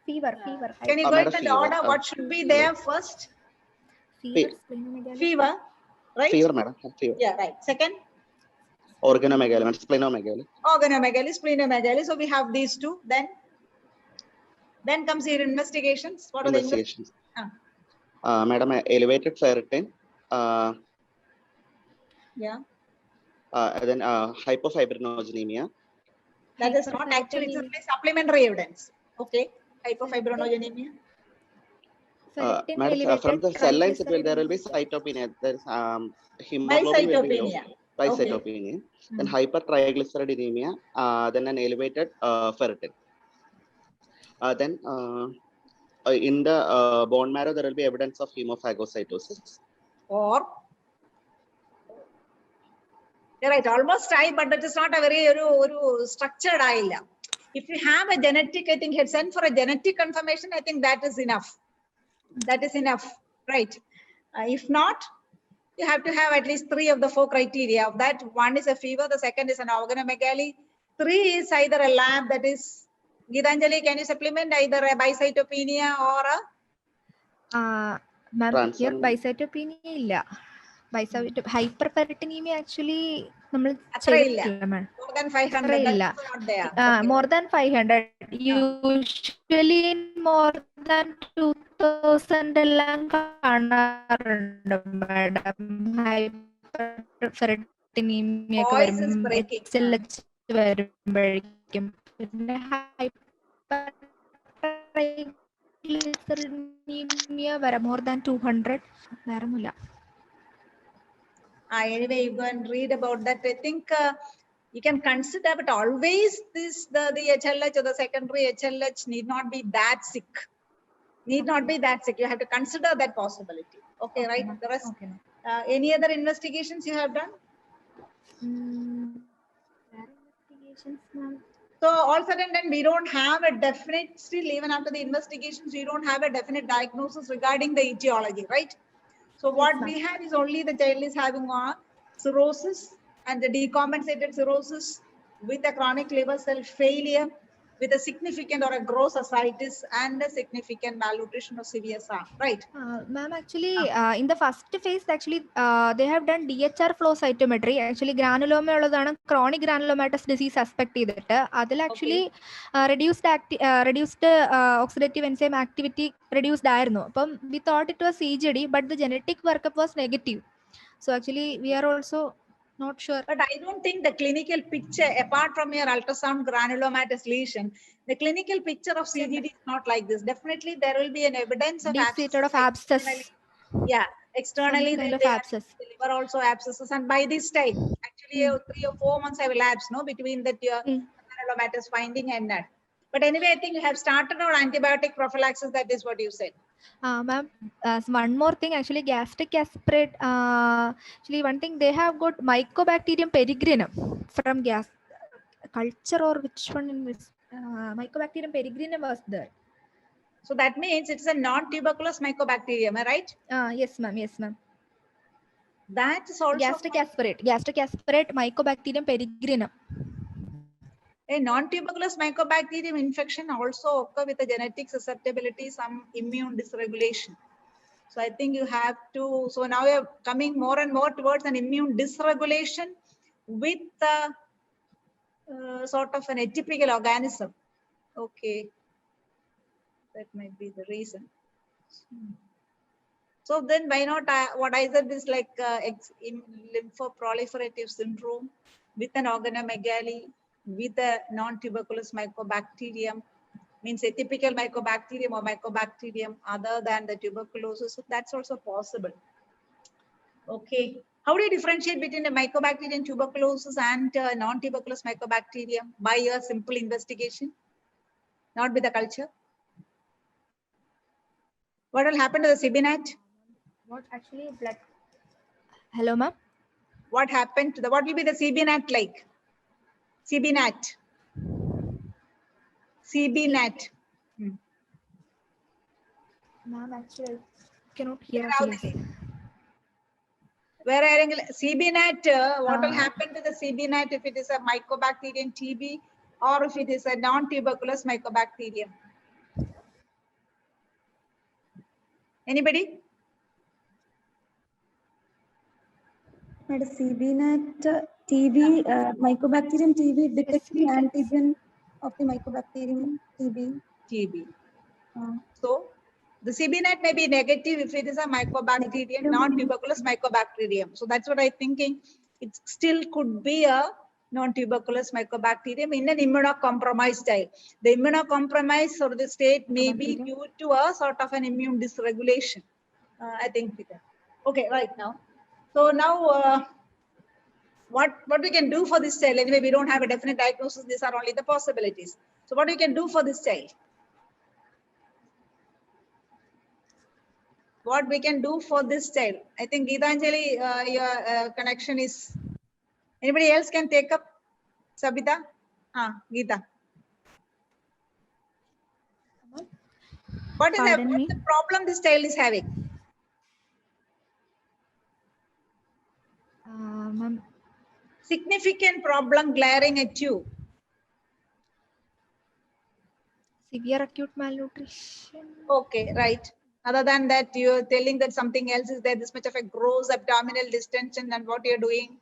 Fever. Can you go in the order? What should be there first? Fever, right? Fever, madam. Fever. Yeah, right. Second? Organomegaly, splenomegaly. Organomegaly, splenomegaly. So we have these two. Then comes your investigations. What are the investigations? Madam, elevated ferritin. Yeah. Then hypofibrinogenemia. That is not actually, it's a supplementary evidence. Okay. Hypofibrinogenemia. Madam, from the cell lines, there will be cytopenia. There is hemoglobin will be low. Bicytopenia. Then hypertriglyceridemia. Then an elevated ferritin. Then in the bone marrow, there will be evidence of hemophagocytosis. Or you're right, almost high, but that is not a very structured eye. If you have a genetic, I think head sent for a genetic confirmation, I think that is enough. That is enough, right? If not, you have to have at least 3 of the 4 criteria. Of that, 1 is a fever, the second is an organomegaly, 3 is either a lab, that is, Gitanjali, can you supplement either a bicytopenia or a? Ma'am, here bicytopenia illa. Hyperferritinemia actually more than 500. That's not there. More than 500. Usually more than 2000 എല്ലാം കാണാറുണ്ട് madam. Hyperferritinemia ഒക്കെ വരുമ്പോഴേക്കും പിന്നെ hypertriglyceridemia വരെ more than 200 വേറൊന്നുമില്ല. Anyway, you go and read about that. I think you can consider, but always the HLH or the secondary HLH need not be that sick. Need not be that sick. You have to consider that possibility. Okay, right? The rest. Okay. Any other investigations you have done? Investigations, ma'am. So all sudden then we don't have a definite, still even after the investigations, we don't have a definite diagnosis regarding the etiology, right? So what we have is only the child is having a cirrhosis and the decompensated cirrhosis with a chronic liver cell failure, with a significant or a gross ascites and a significant malnutrition or severe SAR, right? Ma'am, actually, in the first phase, actually, they have done DHR flow cytometry. Actually, granuloma ഉള്ളതാണ് chronic granulomatous disease suspect ചെയ്തിട്ട് അതിൽ actually reduced oxidative enzyme activity reduced ആയിരുന്നു. അപ്പം we thought it was CGD, but the genetic workup was negative. So actually, we are also not sure. But I don't think the clinical picture, apart from your ultrasound granulomatous lesion, the clinical picture of CGD is not like this. Definitely, there will be an evidence of abscess. Yeah, externally, kind of abscess. The liver also abscesses, and by this time, actually, 3 or 4 months have elapsed, no, between that your granulomatous finding and that. But anyway, I think you have started on antibiotic prophylaxis. That is what you said. Ma'am, one more thing, actually, gastric aspirate. Actually, one thing, they have got Mycobacterium peregrinum from gas culture, or which one in this? Mycobacterium peregrinum was there. So that means it's a non-tuberculous mycobacterium, right? Yes, ma'am. Yes, ma'am. That is also gastric aspirate Mycobacterium peregrinum. A non-tuberculous mycobacterium infection also occur with a genetic susceptibility, some immune dysregulation. So I think you have to, so now we are coming more and more towards an immune dysregulation with sort of an atypical organism. Okay. That might be the reason. So then why not, what I said is like lymphoproliferative syndrome with an organomegaly, with a non-tuberculous mycobacterium, means a typical mycobacterium or mycobacterium other than the tuberculosis. So that's also possible. Okay. How do you differentiate between the mycobacterium tuberculosis and non-tuberculous mycobacterium by a simple investigation, not with the culture? What will happen to the CBNAT? What actually blood? Hello, ma'am. What happened to the, what will be the CBNAT like? CBNAT. CBNAT. Ma'am, actually, I cannot hear actually. Where CBNAT, what will happen to the CBNAT if it is a mycobacterium TB or if it is a non-tuberculous mycobacterium? Anybody? Madam, CBNAT TB, mycobacterium TB detects the antigen of the mycobacterium TB. So the CBNAT may be negative if it is a mycobacterium, non-tuberculous mycobacterium. So that's what I'm thinking. It still could be a non-tuberculous mycobacterium in an immunocompromised style. The immunocompromised or the state may be due to a sort of an immune dysregulation. I think. Okay, right now. So now what we can do for this child? Anyway, we don't have a definite diagnosis. These are only the possibilities. So what we can do for this child? What we can do for this child? I think Geetanjali, your connection is. Anybody else can take up? Sabita? Geeta. What is the problem this child is having? Ma'am. Significant problem glaring at you. Severe acute malnutrition. Okay, right. Other than that, you're telling that something else is there, this much of a gross abdominal distension, and what you're doing?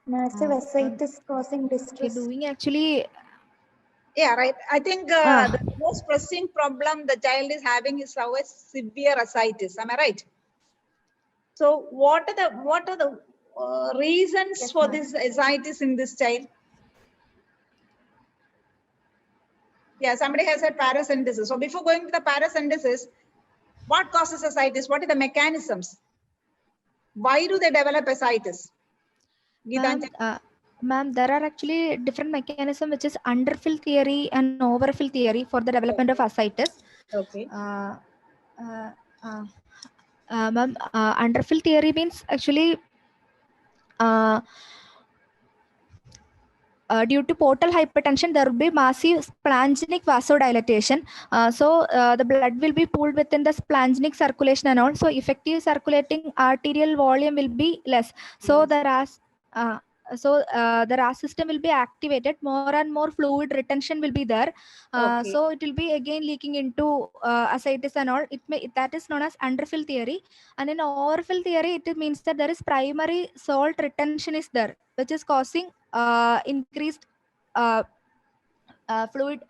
Massive ascites causing distress. Doing actually. Yeah, right. I think the most pressing problem the child is having is a severe ascites. Am I right? So what are the reasons for this ascites in this child? Yeah, somebody has said paracentesis. So before going to the paracentesis, what causes ascites? What are the mechanisms? Why do they develop ascites? Ma'am, there are actually different mechanisms, which is underfill theory and overfill theory for the development of ascites. Okay. Ma'am, underfill theory means actually due to portal hypertension, there will be massive splanchnic vasodilatation. So the blood will be pooled within the splanchnic circulation and all. So effective circulating arterial volume will be less. So the RAS system will be activated. More and more fluid retention will be there. So it will be again leaking into ascites and all. That is known as underfill theory. And in overfill theory, it means that there is primary salt retention is there, which is causing increased fluid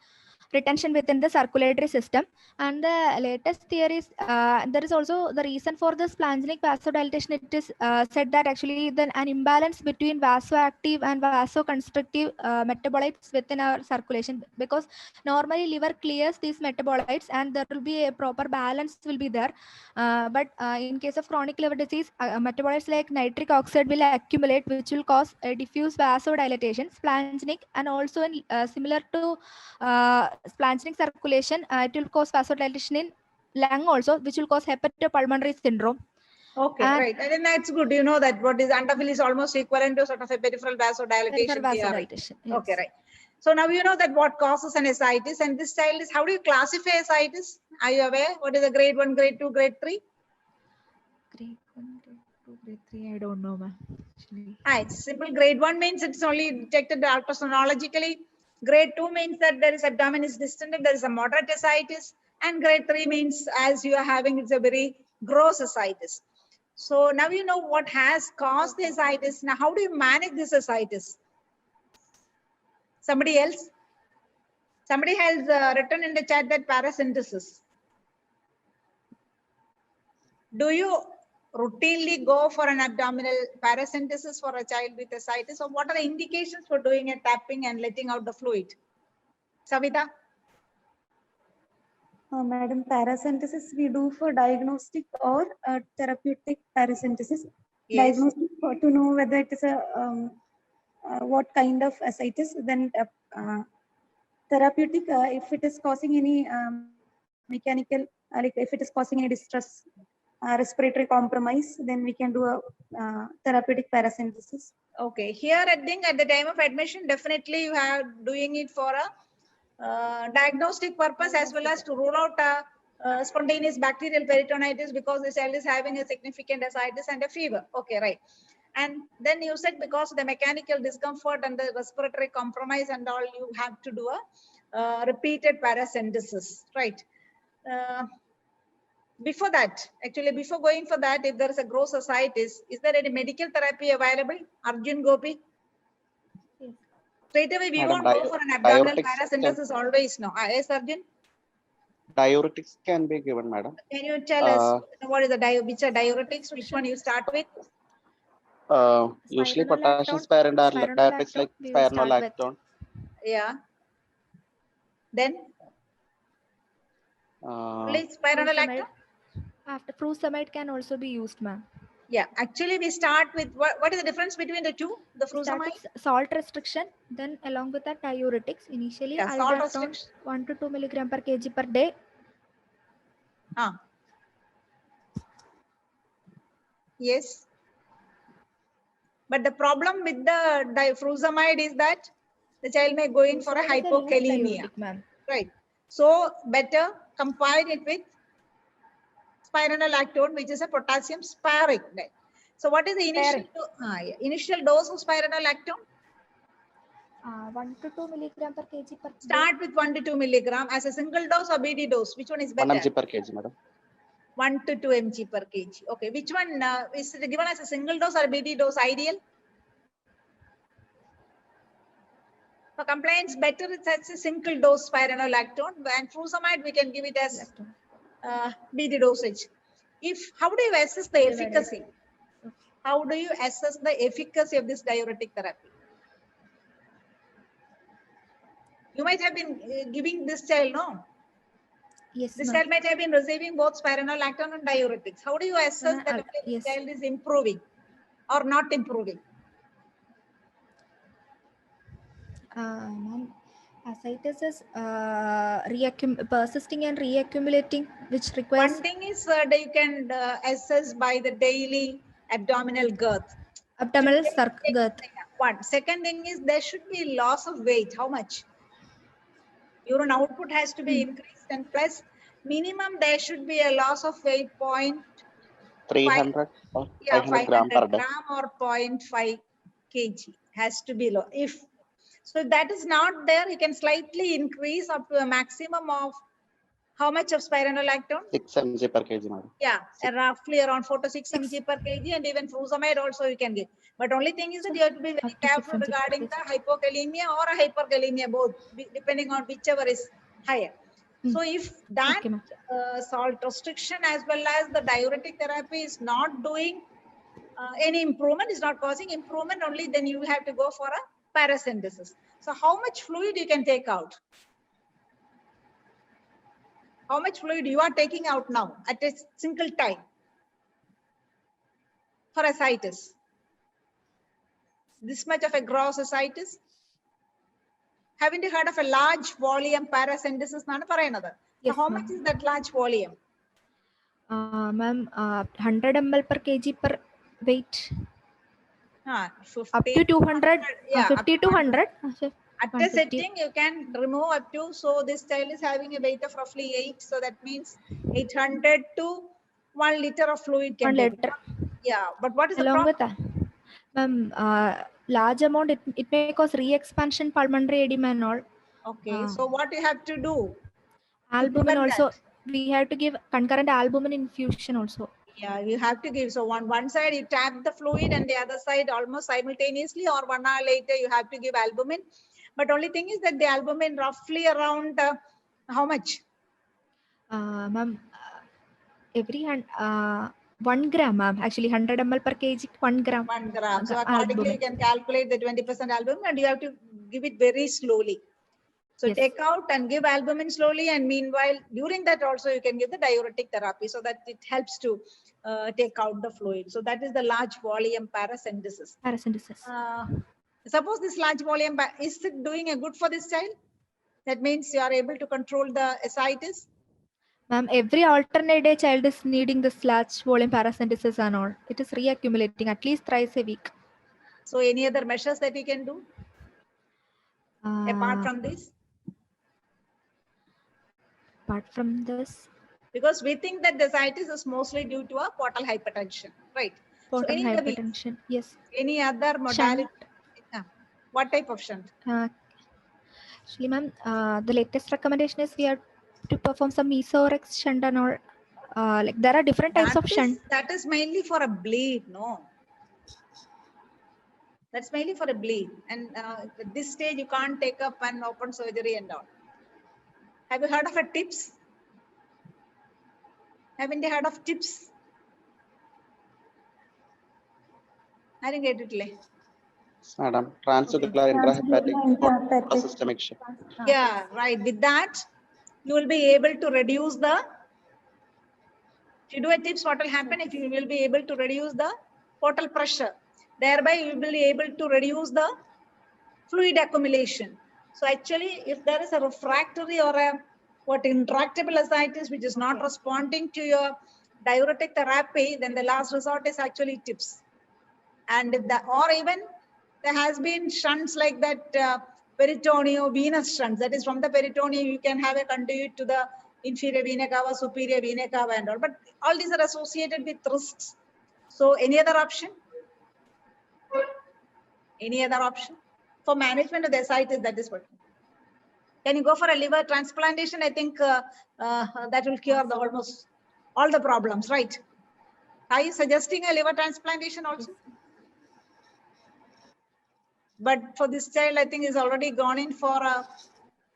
retention within the circulatory system. And the latest theories, there is also the reason for the splanchnic vasodilatation. It is said that actually then an imbalance between vasoactive and vasoconstrictive metabolites within our circulation, because normally liver clears these metabolites and there will be a proper balance will be there. But in case of chronic liver disease, metabolites like nitric oxide will accumulate, which will cause a diffuse vasodilatation, splanchnic, and also in similar to splanchnic circulation, it will cause vasodilatation in lung also, which will cause hepatopulmonary syndrome. Okay, right. And then that's good. You know that what is underfill is almost equivalent to sort of a peripheral vasodilatation. Yes. Okay, right. So now you know that what causes an ascites, and this child is, how do you classify ascites? Are you aware? What is the grade 1, grade 2, grade 3? Grade 1, grade 2, grade 3, I don't know, ma'am. It's simple. Grade 1 means it's only detected ultrasonologically. Grade 2 means that there is abdomen is distended, there is a moderate ascites, and grade 3 means as you are having, it's a very gross ascites. So now you know what has caused the ascites. Now, how do you manage this ascites? Somebody else? Somebody has written in the chat that paracentesis. do you routinely go for an abdominal paracentesis for a child with ascites? So what are the indications for doing a tapping and letting out the fluid? Savita? Madam, paracentesis we do for diagnostic or therapeutic paracentesis. Yes. Diagnostic to know whether it is a what kind of ascites. Then therapeutic if it is causing any mechanical like if it is causing any distress, respiratory compromise, then we can do a therapeutic paracentesis. Okay. Here I think at the time of admission, definitely you have doing it for a diagnostic purpose as well as to rule out spontaneous bacterial peritonitis because the child is having a significant ascites and a fever. Okay, right. And then you said because of the mechanical discomfort and the respiratory compromise and all, you have to do a repeated paracentesis, right? Before that, actually, before going for that, if there is a gross ascites, is there any medical therapy available? Arjun Gopi? Yes. Straight away, we Madam, won't go for an abdominal diuretics paracentesis always, no. Yes, Arjun? Diuretics can be given, madam. Can you tell us what is the which are diuretics? Which one you start with? Usually Spironolactone. potassium spironolactone, diuretics like we will start with. spironolactone. Yeah. Then? Only spironolactone? After furosemide can also be used, ma'am. Yeah, actually we start with what is the difference between the two? The Start furosemide? with salt restriction, then along with that diuretics. Initially, Yeah, salt aldosterone restriction. 1 to 2 milligram per kg per day. Yes. But the problem with the furosemide is that the child may go in for a Furosemide is loose hypokalemia. diuretic, ma'am. Right. So better combine it with spironolactone, which is a potassium sparing. Right. So what is the initial dose of spironolactone? 1 to 2 milligram per kg per day. Start with 1 to 2 milligram as a single dose or BD dose. Which one is better? 1 mg per kg, madam. 1 to 2 mg per kg. Okay. Which one is given as a single dose or BD dose ideal? For compliance, better it's as a single dose spironolactone, and furosemide we can give it as BD dosage. How do you assess the efficacy? How do you assess the efficacy of this diuretic therapy? You might have been giving this child, no? Yes, This ma'am. child might have been receiving both spironolactone and diuretics. How do you assess that the yes. child is improving or not improving? Ma'am, ascites is persisting and reaccumulating, which requires. One thing is that you can assess by the daily abdominal girth. Abdominal girth. One. Second thing is there should be loss of weight. How much? Urine output has to be increased, and plus minimum there should be a loss of weight 300 or 500 gram per day. gram or 0.5 kg has to be low. If that is not there, you can slightly increase up to a maximum of how much of spironolactone? 6 mg per kg, madam. Yeah, roughly around 4 to 6 mg per kg, and even furosemide also you can give. But only thing is that you have to be very careful regarding the hypokalemia or a hyperkalemia, both, depending on whichever is higher. So if that salt restriction as well as the diuretic therapy is not doing any improvement, is not causing improvement, only then you have to go for a paracentesis. So how much fluid you can take out? How much fluid you are taking out now at a single time for ascites? This much of a gross ascites? Haven't you heard of a large volume paracentesis? Yes, so how much is that large volume? Ma'am, 100 ml per kg per weight. 50, up to 200, yeah, 50 to 100. At a setting, you can remove up to, so this child is having a weight of roughly 8. So that means 800 to 1 liter of fluid can 1 be. liter. Yeah, but what is along the problem? with that? Ma'am, large amount, it may cause re-expansion, pulmonary edema and all. Okay, so what you have to do? Albumin also, we have to give concurrent albumin infusion also. Yeah, you have to give. So one side you tap the fluid and the other side almost simultaneously, or 1 hour later you have to give albumin. But only thing is that the albumin roughly around how much? Ma'am, every 1 gram, ma'am. Actually, 100 ml per kg, 1 gram. 1 gram. So Albumin. accordingly, you can calculate the 20% albumin, and you have to give it very slowly. So Yes. take out and give albumin slowly, and meanwhile, during that also you can give the diuretic therapy so that it helps to take out the fluid. So that is the large volume paracentesis. Paracentesis. Suppose this large volume, is it doing a good for this child? That means you are able to control the ascites. Ma'am, every alternate day child is needing this large volume paracentesis and all. It is reaccumulating at least thrice a week. So any other measures that we can do apart from this? Apart from this, because we think that the ascites is mostly due to a portal hypertension, right? portal any other hypertension. Yes. Any other modality? What type of shunt? Actually, ma'am, the latest recommendation is we have to perform some mesorex shunt and all. Like there are different types of shunt. That is mainly for a bleed, no? That's mainly for a bleed. And at this stage, you can't take up an open surgery and all. Have you heard of a TIPS? Haven't you heard of TIPS? I didn't get it. Madam, transarticular intrahepatic systemic shunt. Yeah, right. With that, you will be able to reduce the, if you do a TIPS, what will happen? If you will be able to reduce the portal pressure, thereby you will be able to reduce the fluid accumulation. So actually, if there is a refractory or a intractable ascites which is not responding to your diuretic therapy, then the last resort is actually TIPS. And or even there has been shunts like that, peritoneo venous shunts. That is from the peritoneum, you can have a conduit to the inferior vena cava, superior vena cava and all. But all these are associated with risks. So any other option? Any other option? For management of the ascites, that is what. Can you go for a liver transplantation? I think that will cure almost all the problems, right? Are you suggesting a liver transplantation also? But for this child, I think is already gone in for a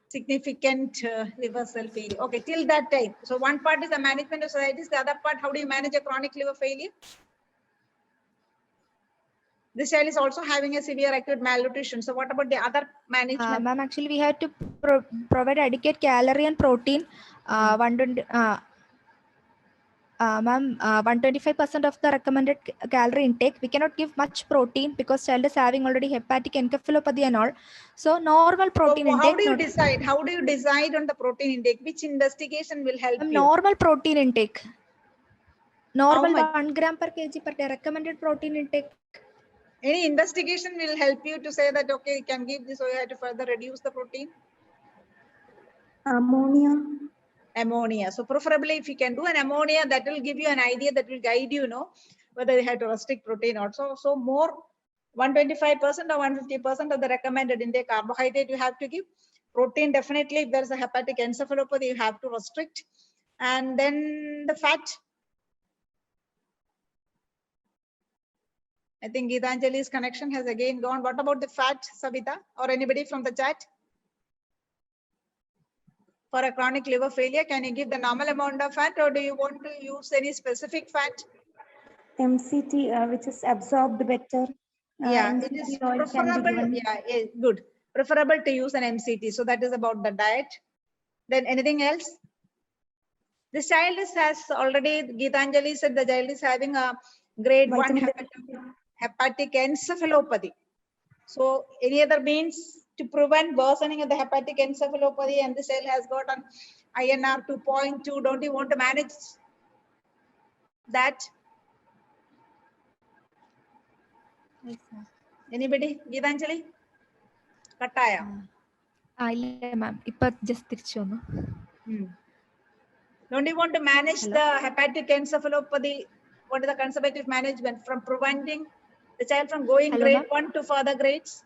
significant liver cell failure. Okay, till that time. So one part is the management of ascites. The other part, how do you manage a chronic liver failure? This child is also having a severe acute malnutrition. So what about the other management? Ma'am, actually, we had to provide adequate calorie and protein. 125% of the recommended calorie intake. We cannot give much protein because child is having already hepatic encephalopathy and all. So normal protein intake. How do you decide? How do you decide on the protein intake? Which investigation will help you? Normal protein intake. Normal 1 gram per kg per day recommended protein intake. Any investigation will help you to say that, okay, you can give this, or you have to further reduce the protein? Ammonia. So preferably if you can do an ammonia, that will give you an idea, that will guide you, whether you have to restrict protein also. So more 125% or 150% of the recommended intake carbohydrate you have to give. Protein, definitely, if there's a hepatic encephalopathy, you have to restrict. And then the fat. I think Geetanjali's connection has again gone. What about the fat, Savita, or anybody from the chat? For a chronic liver failure, can you give the normal amount of fat, or do you want to use any specific fat? MCT, which is absorbed better. Yeah, it is preferable. Yeah, good. Preferable to use an MCT. So that is about the diet. Then anything else? This child has already, Geetanjali said the child is having a grade 1 hepatic encephalopathy. So any other means to prevent worsening of the hepatic encephalopathy, and the cell has got an INR 2.2. Don't you want to manage that? Yes, anybody? Geetanjali? Kataya? Ma'am. Just Don't you want to manage the hepatic encephalopathy? What is the conservative management from preventing the child from going grade 1 to further grades?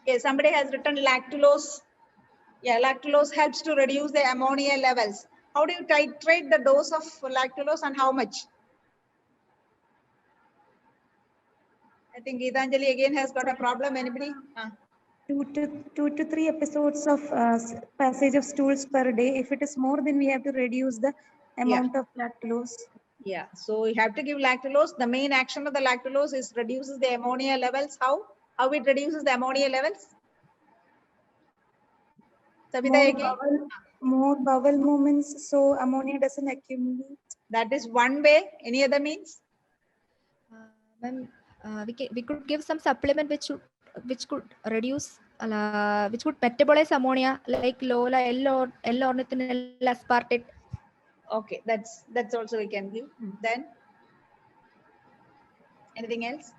Okay, somebody has written lactulose. Yeah, lactulose helps to reduce the ammonia levels. How do you titrate the dose of lactulose and how much? I think Geetanjali again has got a problem. Anybody? 2 to 3 episodes of passage of stools per day. If it is more, then we have to reduce the amount of lactulose. Yeah, so you have to give lactulose. The main action of the lactulose is reduces the ammonia levels. How? How it reduces the ammonia levels? Savita, again. More bowel movements, so ammonia doesn't accumulate. That is one way. Any other means? Ma'am, we could give some supplement which could reduce which could metabolize ammonia like LOLA, L-ornithinol aspartate. Okay, that's also we can give. Then anything else?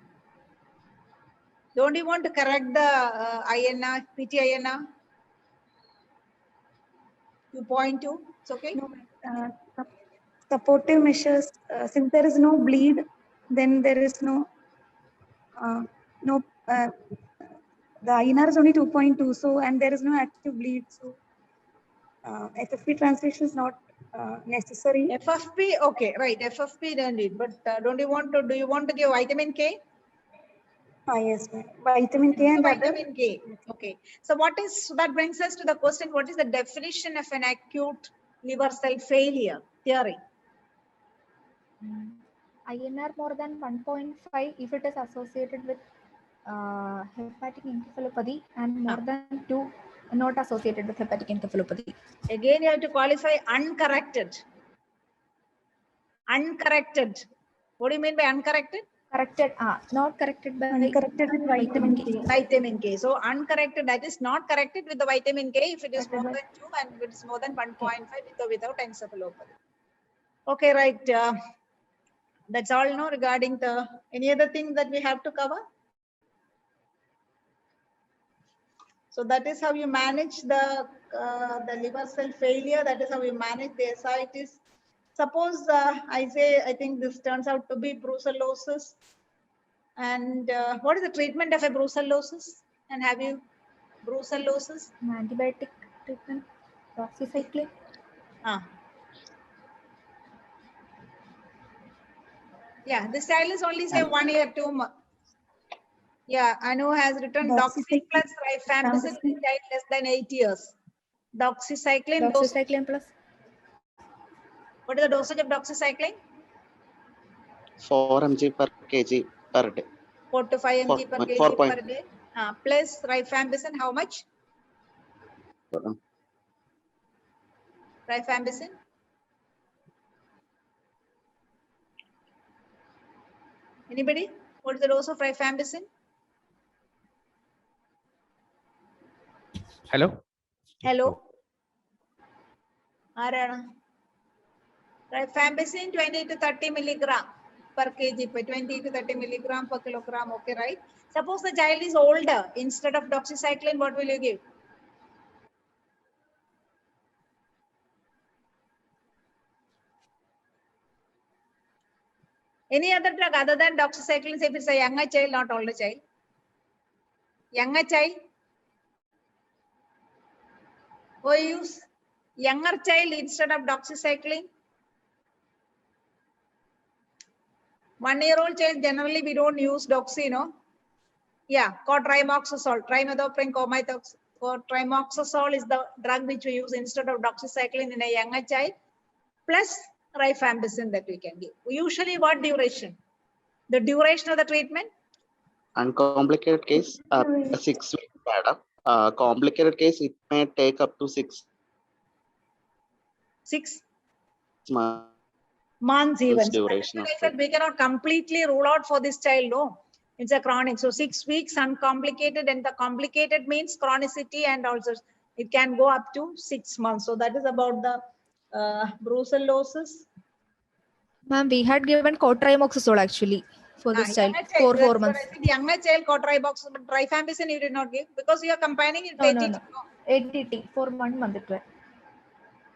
Don't you want to correct the INR, PT-INR? 2.2, it's okay? No, supportive measures, since there is no bleed, then there is no, the INR is only 2.2, so, and there is no active bleed, so FFP transfusion is not necessary. FFP, okay, right, FFP don't need, but do you want to give vitamin K? Yes, ma'am. Vitamin K and vitamin K, okay. So that brings us to the question, what is the definition of an acute liver cell failure theory? INR more than 1.5 if it is associated with hepatic encephalopathy, and more than 2 not associated with hepatic encephalopathy. Again, you have to qualify uncorrected. Uncorrected. What do you mean by uncorrected? Corrected, not corrected by uncorrected with vitamin K. Vitamin K. So uncorrected, that is not corrected with the vitamin K if it is more than 2 and if it is more than 1.5 with or without encephalopathy. Okay, right. That's all now regarding the, any other thing that we have to cover? So that is how you manage the liver cell failure. That is how you manage the ascites. Suppose I think this turns out to be brucellosis. And what is the treatment of a brucellosis? And have you brucellosis? Antibiotic treatment, doxycycline. Yeah, this child is only say 1 year, 2 months. Yeah, Anu has written doxy plus rifampicin in child less than 8 years. Doxycycline. Doxycycline plus. What is the dosage of doxycycline? 4 mg per kg per day. 4 to 5 mg per kg per day. Plus rifampicin, how much? Rifampicin? Anybody? What is the dose of rifampicin? Hello? Hello? Rifampicin 20 to 30 milligram per kg, 20 to 30 milligram per kilogram. Okay, right? Suppose the child is older. Instead of doxycycline, what will you give? Any other drug other than doxycycline, if it's a younger child, not older child? Younger child? Or use younger child instead of doxycycline? 1-year-old child, generally we don't use doxy, no? Yeah, cotrimoxazole, trimethoprim cotrimoxazole is the drug which we use instead of doxycycline in a younger child, plus rifampicin that we can give. Usually what duration? The duration of the treatment? Uncomplicated case, 6 weeks, madam. Complicated case, it may take up to 6 months even. Duration So I said we cannot completely rule out for this child, no. It's a chronic. So 6 weeks uncomplicated, and the complicated means chronicity, and also it can go up to 6 months. So that is about the brucellosis. Ma'am, we had given cotrimoxazole actually for this child for 4 months. I said younger child cotrimoxazole, but rifampicin you did not give because you are combining it with ATT. ATT for 1 month.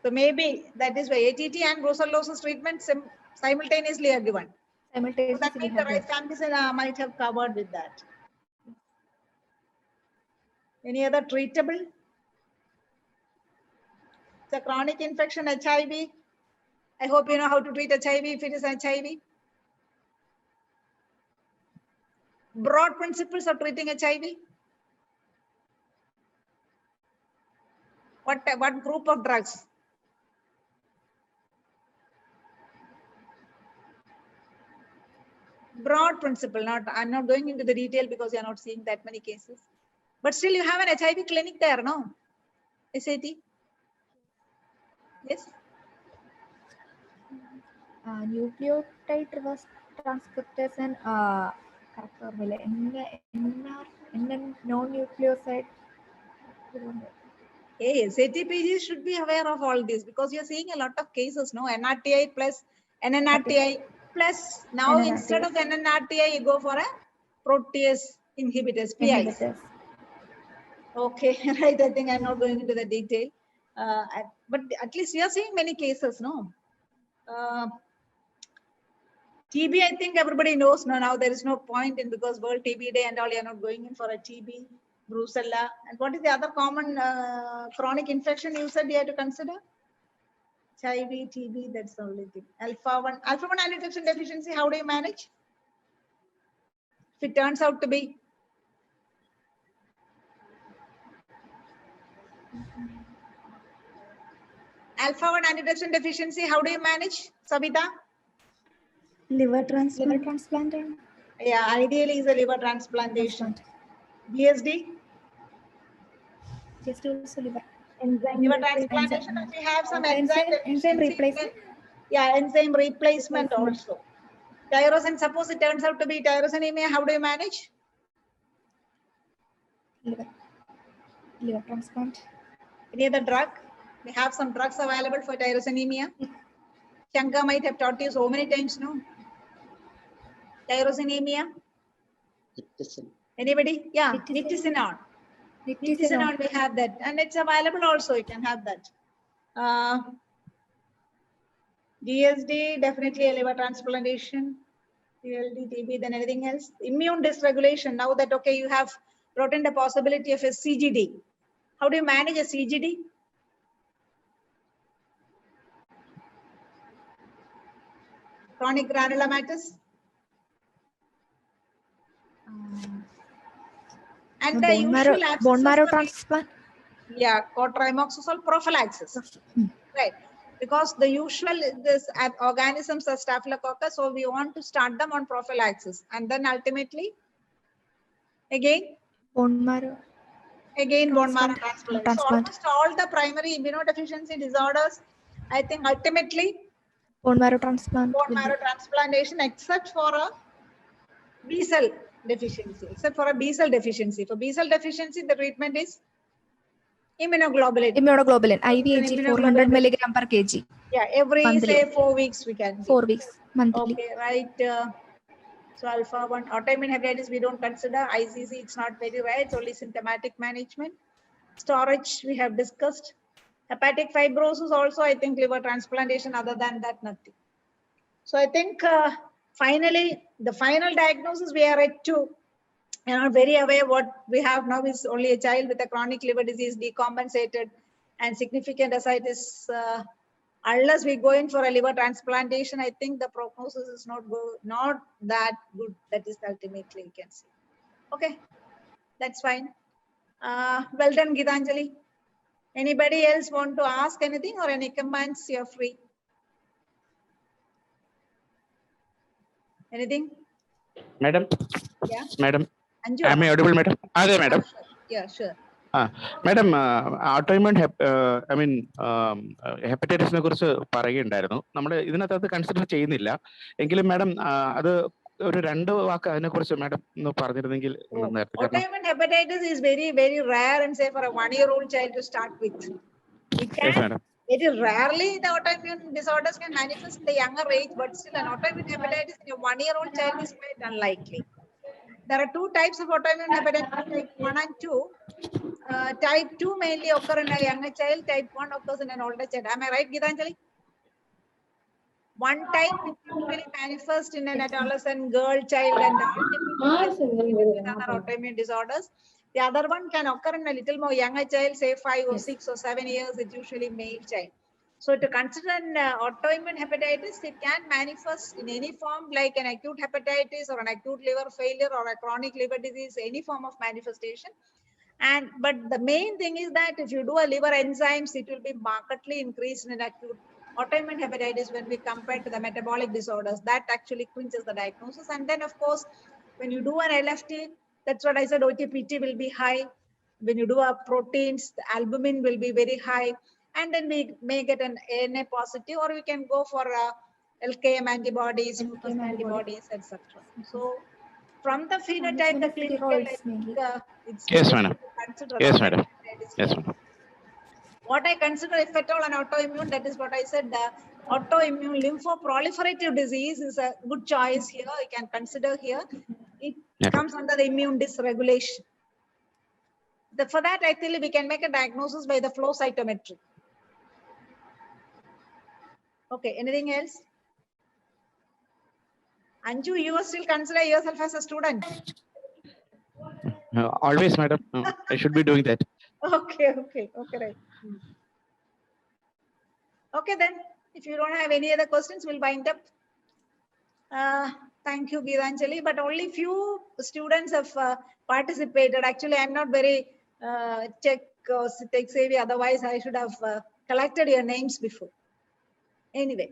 So maybe that is why ATT and brucellosis treatment simultaneously are given. So that means the rifampicin might have covered with that. Any other treatable? It's a chronic infection, HIV. I hope you know how to treat HIV if it is HIV. Broad principles of treating HIV. What group of drugs? broad principle. I'm not going into the detail because you're not seeing that many cases. But still, you have an HIV clinic there, no? SAT? Yes. Nucleotide reverse transcriptase and non-nucleoside. Hey, SAT-PG should be aware of all this because you're seeing a lot of cases, no? NRTI plus NNRTI plus now NNRTI. Instead of NNRTI, you go for a protease inhibitors, PIs. Okay, right. I think I'm not going into the detail. But at least you're seeing many cases, no? TB, I think everybody knows now there is no point in because World TB Day and all, you're not going in for a TB, brucella. And what is the other common chronic infection you said you have to consider? HIV, TB, that's the only thing. Alpha-1 antitrypsin deficiency, how do you manage? If it turns out to be? Alpha-1 antitrypsin deficiency, how do you manage, Savita? Liver transplant. Liver transplant. Yeah, ideally is a liver transplantation. BSD? Just also liver. Liver transplantation, and we have some enzyme replacement. Yeah, enzyme replacement also. Tyrosine, suppose it turns out to be tyrosinemia, how do you manage? Liver transplant. Any other drug? We have some drugs available for tyrosinemia. Shankar might have taught you so many times, no? Tyrosinemia. Anybody? Yeah, nitisinone. Nitisinone, we have that. And it's available also, you can have that. GSD, definitely a liver transplantation. TLD, TB, then anything else. Immune dysregulation, now that, okay, you have brought in the possibility of a CGD. How do you manage a CGD? Chronic granulomatous. And the usual bone marrow transplant. Yeah, cotrimoxazole prophylaxis. Right. Because the usual organisms are staphylococcus, so we want to start them on prophylaxis. And then ultimately, again? Bone marrow. Again, bone marrow transplant. So almost all the primary immunodeficiency disorders, I think ultimately, bone marrow transplant. Bone marrow transplantation, except for a B cell deficiency. For B cell deficiency, the treatment is immunoglobulin. IVIG 400 milligram per kg. Yeah, every monthly. Say 4 weeks we can. 4 weeks monthly. Okay, right. So alpha-1 autoimmune hepatitis we don't consider. ICC it's not very rare. It's only symptomatic management. Storage we have discussed. Hepatic fibrosis also I think liver transplantation. Other than that nothing. So I think finally the final diagnosis we are at 2. You're not very aware what we have now is only a child with a chronic liver disease, decompensated and significant ascites. Unless we go in for a liver transplantation, I think the prognosis is not that good. That is ultimately you can see. Okay, that's fine. Well done, Gitanjali. Anybody else want to ask anything or any comments? You're free. Anything? Madam? Yeah. Madam? Anju, am I audible, madam? Are madam? Yeah, sure. Madam, autoimmune hepatitis ne kurichu parayundayirunnu. Nammal idinathathu consider cheyyunilla. Enkilum madam adu oru rendu vaakku adine kurichu madam onnu paranjirunengil nerthe. Autoimmune hepatitis is very, very rare and say for a 1-year-old child to start with. It can, yes, madam. It is rarely the autoimmune disorders can manifest in the younger age, but still an autoimmune hepatitis in a 1-year-old child is quite unlikely. There are 2 types of autoimmune hepatitis, type 1 and 2. Type 2 mainly occur in a younger child, type 1 occurs in an older child. Am I right, Gitanjali? One type usually manifests in an adolescent girl child and with other autoimmune disorders. The other one can occur in a little more younger child, say 5 or 6 or 7 years, it's usually male child. So to consider an autoimmune hepatitis, it can manifest in any form like an acute hepatitis or an acute liver failure or a chronic liver disease, any form of manifestation. But the main thing is that if you do a liver enzymes, it will be markedly increased in an acute autoimmune hepatitis when we compare to the metabolic disorders. That actually clinches the diagnosis. And then, of course, when you do an LFT, that's what I said, OTPT will be high. When you do a proteins, the albumin will be very high. And then we may get an ANA positive, or we can go for LKM antibodies, focused antibodies, etc. So from the phenotype, the clinical, it's Yes, madam. considered. Yes, madam. Yes, madam. What I consider, if at all, an autoimmune, that is what I said, the autoimmune lymphoproliferative disease is a good choice here. You can consider here. It comes under the immune dysregulation. For that, actually, we can make a diagnosis by the flow cytometry. Okay, anything else? Anju, you still consider yourself as a student? Always, madam. I should be doing that. Okay, right. Okay, then, if you don't have any other questions, we'll wind up. Thank you, Geetanjali, but only few students have participated. Actually, I'm not very tech savvy, otherwise I should have collected your names before. Anyway.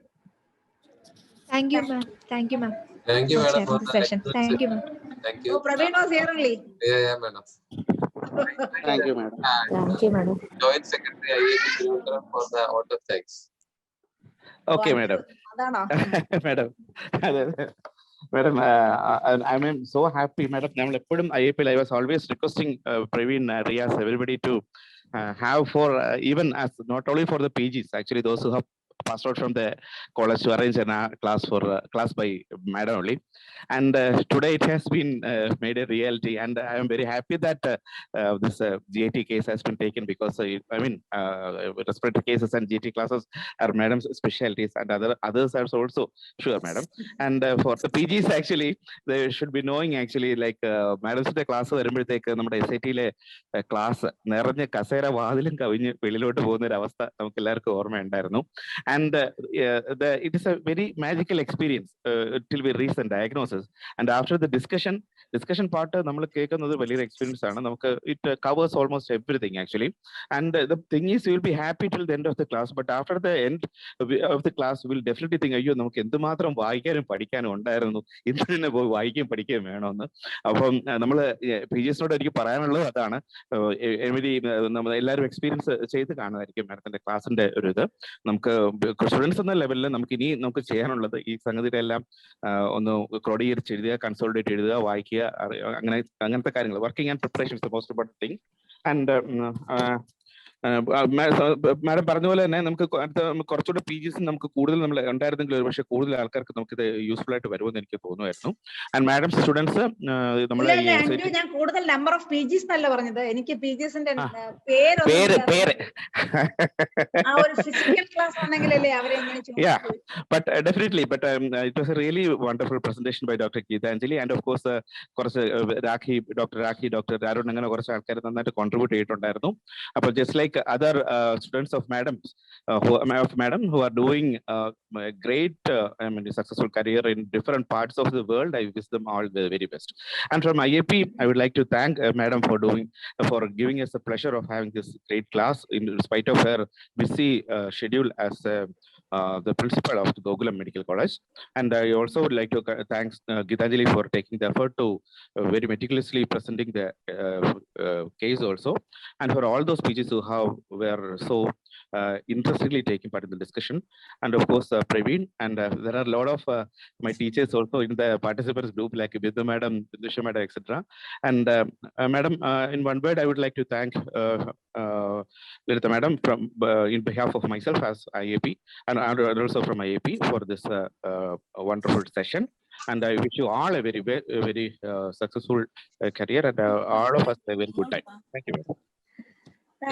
Thank you, ma'am. Thank you, ma'am. Thank you, madam, for the session. Thank you, ma'am. Thank you. Oh, Praveen was here only. Yeah, madam. Thank you, madam. Thank you, madam. Joint Secretary IIT Trivandrum for the auto checks. Okay, madam. Madam. Madam, I'm so happy, madam. I was always requesting Praveen, Riaz, everybody to have for even as not only for the PGs, actually those who have passed out from the college to arrange a class by madam only. And today it has been made a reality, and I am very happy that this GAT case has been taken, because respiratory cases and GAT classes are madam's specialties, and others are also sure, madam. And for the PGs, actually they should be knowing, actually, like madam's class വരുമ്പോഴത്തേക്ക് നമ്മുടെ SAT-ലെ class നിറഞ്ഞ കസേര വാതിലും കവിഞ്ഞ് വെളിയിലോട്ട് പോകുന്ന ഒരു അവസ്ഥ നമുക്ക് എല്ലാവർക്കും ഓർമ്മയുണ്ടായിരുന്നു. And it is a very magical experience till we reach the diagnosis. And after the discussion part, നമ്മൾ കേൾക്കുന്നത് വലിയൊരു എക്സ്പീരിയൻസ് ആണ്. നമുക്ക് it covers almost everything, actually. And the thing is, you will be happy till the end of the class, but after the end of the class, we will definitely think, അയ്യോ നമുക്ക് എന്തുമാത്രം വായിക്കാനും പഠിക്കാനും ഉണ്ടായിരുന്നു, ഇന്ന് തന്നെ പോയി വായിക്കുകയും പഠിക്കുകയും വേണമെന്ന്. അപ്പം നമ്മൾ PGs-നോട് എനിക്ക് പറയാനുള്ളത് അതാണ്. നമ്മൾ എല്ലാവരും എക്സ്പീരിയൻസ് ചെയ്ത് കാണുമായിരിക്കും മാഡത്തിന്റെ ക്ലാസിന്റെ ഒരു ഇത്. നമുക്ക് സ്റ്റുഡൻസ് എന്ന ലെവലിൽ നമുക്ക് ചെയ്യാനുള്ളത് ഈ സംഗതിയുടെ എല്ലാം ഒന്ന് ക്രോഡീകരിച്ച് എഴുതുക, കൺസോളിഡേറ്റ് എഴുതുക, വായിക്കുക, അങ്ങനത്തെ കാര്യങ്ങൾ. Working and preparation is the most important thing. And madam പറഞ്ഞ പോലെ തന്നെ നമുക്ക് കുറച്ചുകൂടെ PGs നമുക്ക് കൂടുതൽ നമ്മൾ ഉണ്ടായിരുന്നെങ്കിൽ ഒരു പക്ഷേ കൂടുതൽ ആൾക്കാർക്ക് നമുക്കിത് യൂസ്ഫുൾ ആയിട്ട് വരുമെന്ന് എനിക്ക് തോന്നുമായിരുന്നു. ആൻഡ് മാഡം സ്റ്റുഡൻസ് നമ്മളെ ഞാൻ കൂടുതൽ നമ്പർ ഓഫ് PGs എന്നല്ല പറഞ്ഞത്, എനിക്ക് PGs-ന്റെ പേര് ഫിസിക്കൽ ക്ലാസ് ആണെങ്കിലല്ലേ അവരെ but definitely, but it was a really wonderful presentation by Dr. Geetanjali, and of course കുറച്ച് Dr. Rakhi, Dr. Arun, അങ്ങനെ കുറച്ച് ആൾക്കാർ നന്നായിട്ട് കോൺട്രിബ്യൂട്ട് ചെയ്തിട്ടുണ്ടായിരുന്നു. അപ്പോൾ just like other students of madam who are doing a great successful career in different parts of the world, I wish them all the very best. And from IAP, I would like to thank madam for giving us the pleasure of having this great class in spite of her busy schedule as the principal of the Gokulam Medical College. And I also would like to thank Geetanjali for taking the effort to very meticulously presenting the case also, and for all those PGs who were so interestingly taking part in the discussion, and of course Praveen, and there are a lot of my teachers also in the participants group, like Vidya madam, Vindusha madam, etc. And madam, in one word, I would like to thank Lalitha madam from in behalf of myself as IAP, and also from IAP for this wonderful session. And I wish you all a very successful career, and all of us a very good time. Thank you.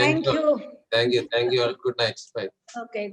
Thank you. Thank you. Good night. Bye. Okay.